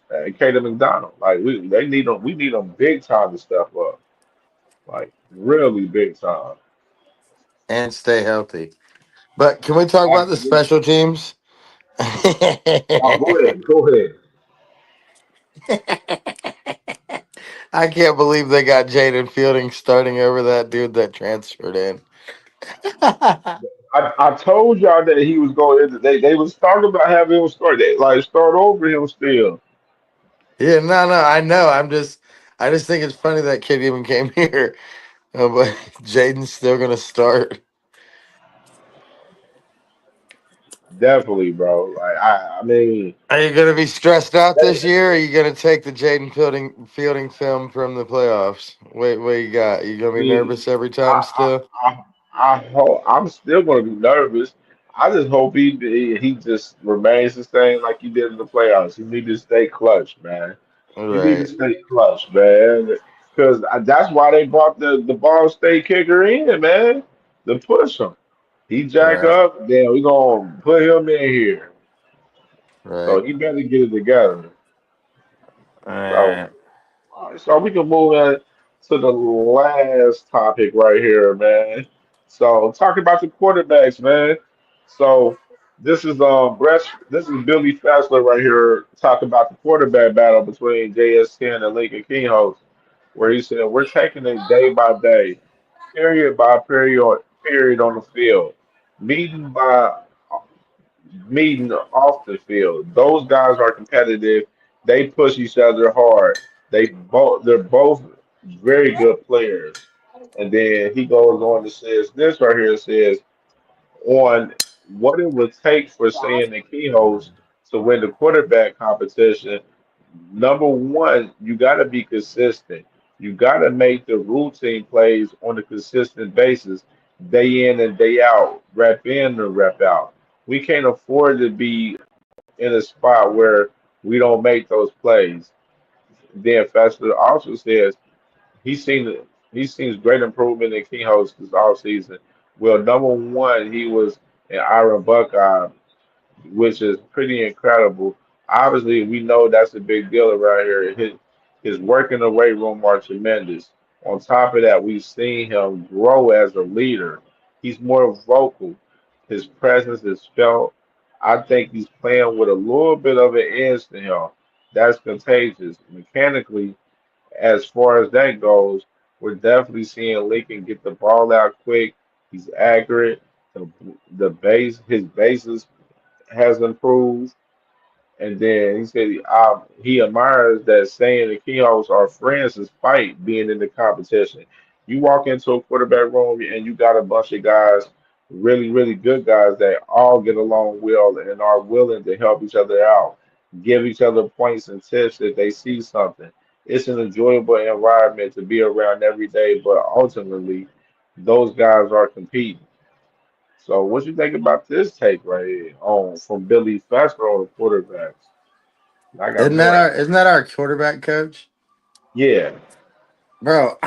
Speaker 1: and Caden McDonald. Like they need them. We need them big time to step up. Like really big time.
Speaker 3: And stay healthy. But can we talk about the
Speaker 1: Absolutely.
Speaker 3: special teams?
Speaker 1: Oh, go ahead. Go ahead.
Speaker 3: I can't believe they got Jaden Fielding starting over that dude that transferred in.
Speaker 1: I told y'all that he was going. They was talking about having him start. They like start over him still.
Speaker 3: Yeah, no, I know. I just think it's funny that kid even came here. But Jaden's still gonna start.
Speaker 1: Definitely, bro. Like I mean,
Speaker 3: Are you gonna be stressed out this
Speaker 1: they,
Speaker 3: year? Or are you gonna take the Jaden Fielding film from the playoffs? Wait, what you got? You gonna
Speaker 1: I
Speaker 3: be
Speaker 1: mean,
Speaker 3: nervous every time
Speaker 1: I
Speaker 3: still?
Speaker 1: I hope I'm still going to be nervous. I just hope he just remains the same like he did in the playoffs. He need to stay clutch, man.
Speaker 3: All
Speaker 1: He need to
Speaker 3: right,
Speaker 1: stay clutch, man. Because that's why they brought the ball state kicker in, man, to push him. He jack
Speaker 3: right,
Speaker 1: up, then we gonna put him in here.
Speaker 3: right.
Speaker 1: So he better get it together.
Speaker 3: All
Speaker 1: So.
Speaker 3: right.
Speaker 1: All right, so we can move on to the last topic right here, man. So talking about the quarterbacks, man. So this is Billy Fessler right here talking about the quarterback battle between JS10 and Lincoln Kinghouse, where he said we're taking it day by day, period by period on the field, meeting by meeting off the field. Those guys are competitive. They push each other hard. They're both very good players. And then he goes on to says this right here says on what it would take for saying the Keyholes to win the quarterback competition. Number one, you got to be consistent. You got to make the routine plays on a consistent basis, day in and day out, rep in and rep out. We can't afford to be in a spot where we don't make those plays. Then Fester also says he's seen he's seen great improvement in King Host this offseason. Well, number one, he was an Iron Buckeye, which is pretty incredible. Obviously, we know that's a big deal around here. His work in the weight room are tremendous. On top of that, we've seen him grow as a leader. He's more vocal. His presence is felt. I think he's playing with a little bit of an edge to him. That's contagious. Mechanically, as far as that goes, we're definitely seeing Lincoln get the ball out quick. He's accurate. The, his bases has improved. And then he said he admires that saying the Keyholes are friends despite being in the competition. You walk into a quarterback room and you got a bunch of guys, really, really good guys that all get along well and are willing to help each other out, give each other points and tips if they see something. It's an enjoyable environment to be around every day, but ultimately, those guys are competing. So what you think about this take right here on from Billy Fester on the quarterbacks? I got more.
Speaker 3: Isn't that our quarterback coach,
Speaker 1: Yeah.
Speaker 3: bro?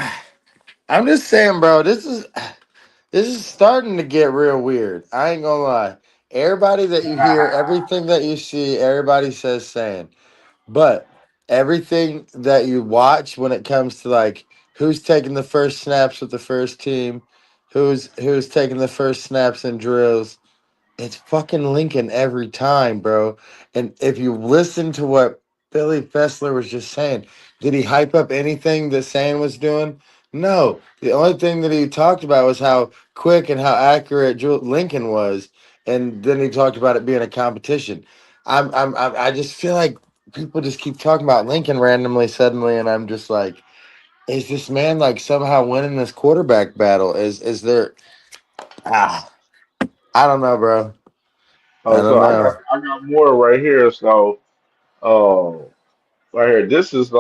Speaker 3: I'm just saying, bro. This is starting to get real weird. I ain't gonna lie. Everybody that you hear, everything that you see, everybody says saying. But everything that you watch when it comes to like who's taking the first snaps with the first team, who's taking the first snaps and drills. It's fucking Lincoln every time, bro. And if you listen to what Billy Fessler was just saying, did he hype up anything that Sand was doing? No. The only thing that he talked about was how quick and how accurate Lincoln was, and then he talked about it being a competition. I just feel like people just keep talking about Lincoln randomly, suddenly, and I'm just like, is this man like somehow winning this quarterback battle? Is there? Ah, I don't know, bro. I
Speaker 1: So
Speaker 3: don't know.
Speaker 1: I got more right here. So um, right here, this is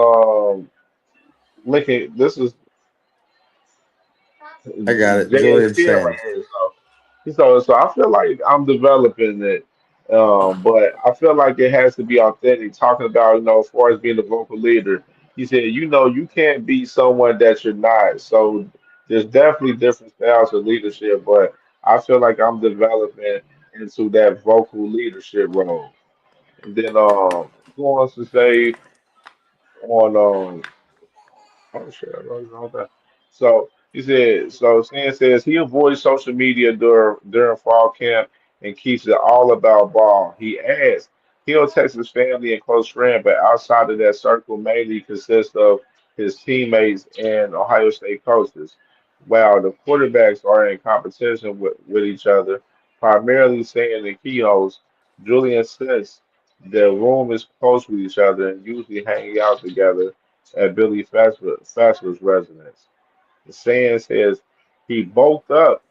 Speaker 1: Lincoln. This is
Speaker 3: I got it. Julian
Speaker 1: JSTN right
Speaker 3: Sands.
Speaker 1: here. So I feel like I'm developing it, but I feel like it has to be authentic. Talking about as far as being the vocal leader, he said you can't be someone that you're not. So there's definitely different styles of leadership, but I feel like I'm developing into that vocal leadership role. And then he wants to say on oh shit, I wrote it all down. So he said, so Stan says he avoids social media during fall camp and keeps it all about ball. He adds he'll text his family and close friends, but outside of that circle mainly consists of his teammates and Ohio State coaches. While the quarterbacks are in competition with each other, primarily saying the key hosts, Julian says their room is close with each other and usually hanging out together at Billy Fastler's residence. The saying says he bulked up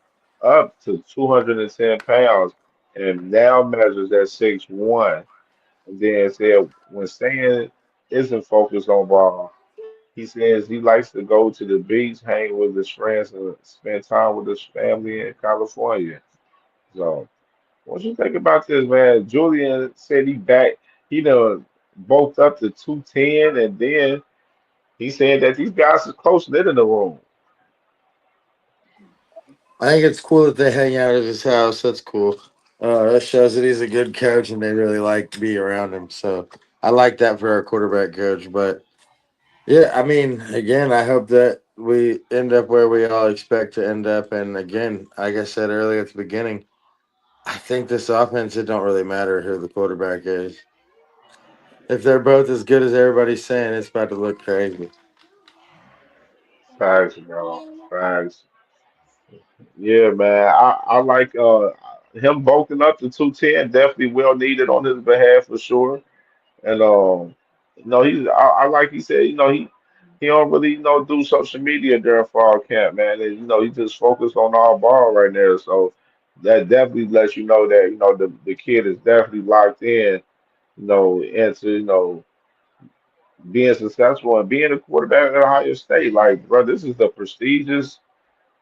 Speaker 1: to 210 pounds and now measures at 6'1". And then said when Stan isn't focused on ball, he says he likes to go to the beach, hang with his friends, and spend time with his family in California. So, what you think about this, man? Julian said he done bulked up to 210, and then he said that these guys are close knit in the room.
Speaker 3: I think it's cool that they hang out at his house. That's cool. That shows that he's a good coach and they really like to be around him. So I like that for our quarterback coach. But yeah, I mean, again, I hope that we end up where we all expect to end up. And again, like I said earlier at the beginning, I think this offense, it don't really matter who the quarterback is. If they're both as good as everybody's saying, it's about to look crazy.
Speaker 1: Facts, bro. Facts. Yeah, man. I like him bulking up to 210. Definitely well needed on his behalf for sure. And I like he said, he don't really do social media during fall camp, man. And he just focused on our ball right there. So that definitely lets you know that the kid is definitely locked in, into being successful and being a quarterback at Ohio State. Like, bro, this is the prestigious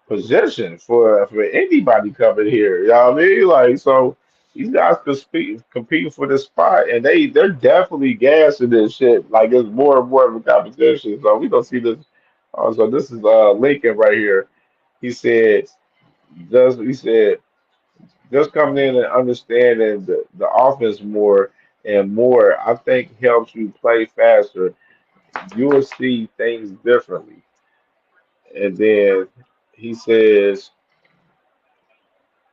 Speaker 1: position for anybody coming here. You know what I mean? Like, so these guys competing for this spot, and they're definitely gassing this shit. Like, it's more and more of a competition. So we gonna see this. So this is Lincoln right here. He said, he said just coming in and understanding the offense more and more, I think helps you play faster. You will see things differently. And then he says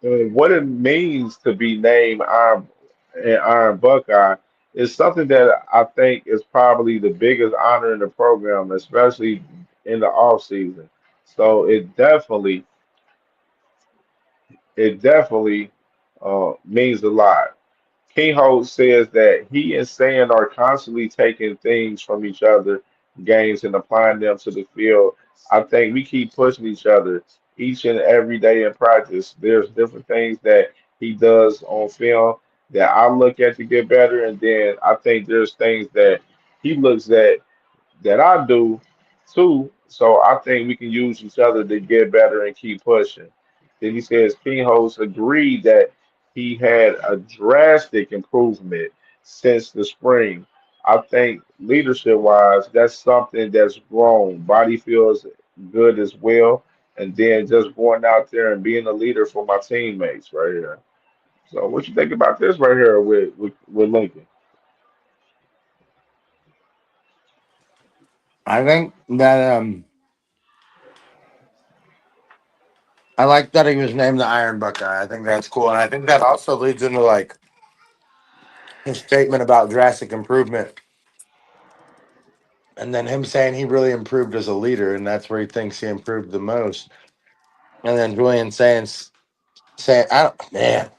Speaker 1: what it means to be named Iron Buckeye is something that I think is probably the biggest honor in the program, especially in the off season. So it definitely means a lot. King Holt says that he and Sand are constantly taking things from each other, games, and applying them to the field. I think we keep pushing each other each and every day in practice. There's different things that he does on film that I look at to get better, and then I think there's things that he looks at that I do too. So I think we can use each other to get better and keep pushing. Then he says King Host agreed that he had a drastic improvement since the spring. I think leadership wise, that's something that's grown. Body feels good as well. And then just going out there and being a leader for my teammates right here. So what you think about this right here with Lincoln?
Speaker 3: I think that I like that he was named the Iron Buckeye. I think that's cool, and I think that also leads into like his statement about drastic improvement, and then him saying he really improved as a leader, and that's where he thinks he improved the most. And then Julian saying, "I don't, man,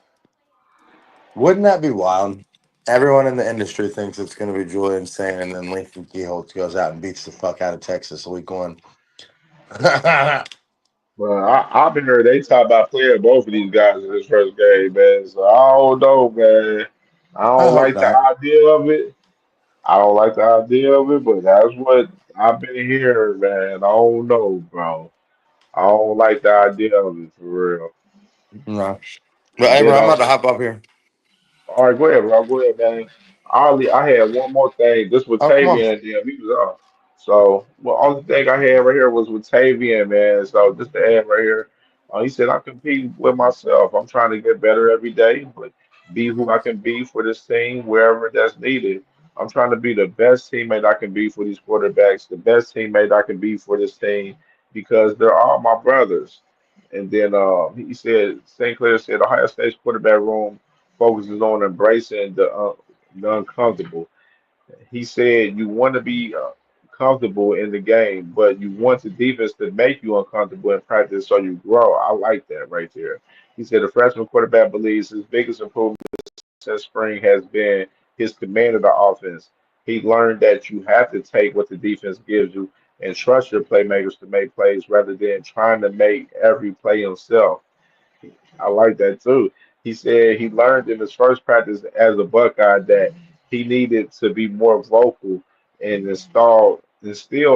Speaker 3: wouldn't that be wild?" Everyone in the industry thinks it's going to be Julian saying, and then Lincoln Keyholt goes out and beats the fuck out of Texas week one. I
Speaker 1: Well, I've been heard they talk about playing both of these guys in this first game, man. So I don't know, man. I don't
Speaker 3: hope
Speaker 1: like the
Speaker 3: not.
Speaker 1: idea of it. I don't like the idea of it, but that's what I've been hearing, man. I don't know, bro. I don't like the idea of it for real.
Speaker 3: No. But
Speaker 1: And
Speaker 3: hey, bro,
Speaker 1: then
Speaker 3: I'm about to hop up here.
Speaker 1: all right, go ahead, bro. Go ahead, man. I had one more thing. This with
Speaker 3: Oh, come on.
Speaker 1: Tavian, and then he was off. So, well, only thing I had right here was with Tavian, man. So, just to add right here, he said, I'm competing with myself. I'm trying to get better every day, but be who I can be for this team wherever that's needed. I'm trying to be the best teammate I can be for these quarterbacks, the best teammate I can be for this team because they're all my brothers. And then he said, St. Clair said, Ohio State's quarterback room focuses on embracing the uncomfortable. He said you want to be comfortable in the game, but you want the defense to make you uncomfortable in practice so you grow. I like that right there. He said the freshman quarterback believes his biggest improvement since spring has been his command of the offense. He learned that you have to take what the defense gives you and trust your playmakers to make plays rather than trying to make every play himself. I like that too. He said he learned in his first practice as a Buckeye that he needed to be more vocal and instill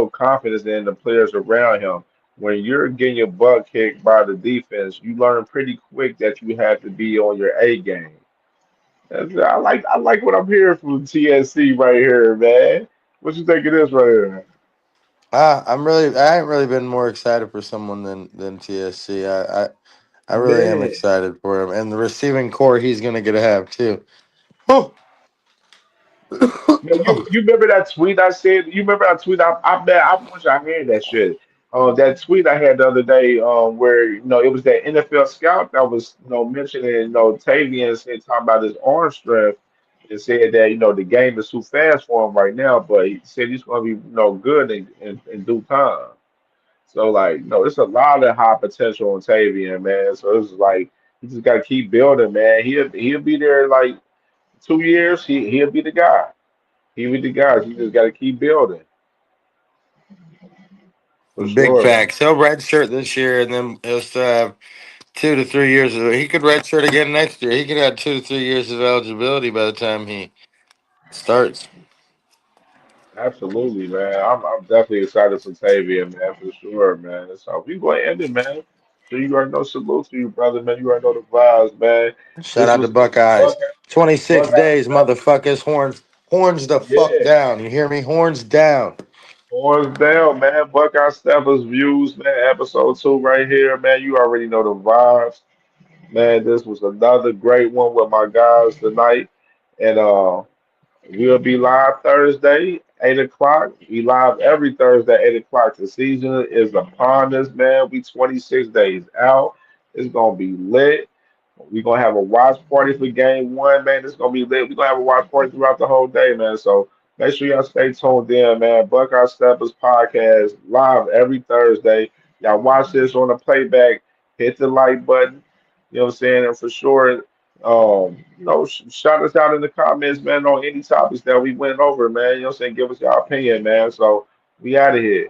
Speaker 1: confidence in the players around him. When you're getting your butt kicked by the defense, you learn pretty quick that you have to be on your A game. I like what I'm hearing from TSC right here, man. What you think of this right here?
Speaker 3: I ain't really been more excited for someone than TSC. I really am
Speaker 1: Yeah.
Speaker 3: excited for him, and the receiving core he's gonna get to have too. Oh,
Speaker 1: Man, you remember that tweet I said? You remember that tweet? I bet I wish I had that shit. That tweet I had the other day, where it was that NFL scout that was mentioning Tavian said talking about his arm strength and said that the game is too fast for him right now, but he said he's going to be good in due time. So like it's a lot of high potential on Tavian, man. So it's like he just got to keep building, man. He'll be there in like 2 years. He'll be the guy. He with the guys. You just got to keep building for
Speaker 3: big
Speaker 1: sure.
Speaker 3: facts. He'll redshirt this year, and then he'll still have 2 to 3 years. He could redshirt again next year. He could have 2 to 3 years of eligibility by the time he starts.
Speaker 1: Absolutely, man. I'm definitely excited for Tavia, man, for sure, man. So we going to end it, man. So you already know, salute to you, brother, man. You already know the vibes, man.
Speaker 3: Shout
Speaker 1: This
Speaker 3: out to
Speaker 1: was the
Speaker 3: Buckeyes.
Speaker 1: Buckeye,
Speaker 3: 26
Speaker 1: Buckeye
Speaker 3: days,
Speaker 1: Steppas.
Speaker 3: motherfuckers. Horns the fuck
Speaker 1: Yeah,
Speaker 3: down. You hear me? Horns down.
Speaker 1: horns down, man. Buckeye Steppas views, man. Episode 2 right here, man. You already know the vibes, man. This was another great one with my guys tonight, and we'll be live Thursday, 8 o'clock. We live every Thursday, 8 o'clock. The season is upon us, man. We 26 days out. It's going to be lit. We're going to have a watch party for game one, man. It's going to be lit. We're going to have a watch party throughout the whole day, man. So make sure y'all stay tuned in, man. Buckeye Steppers podcast live every Thursday. Y'all watch this on the playback. Hit the like button. You know what I'm saying? And for sure, shout us out in the comments, man, on any topics that we went over, man. You know what I'm saying? Give us your opinion, man. So we out of here.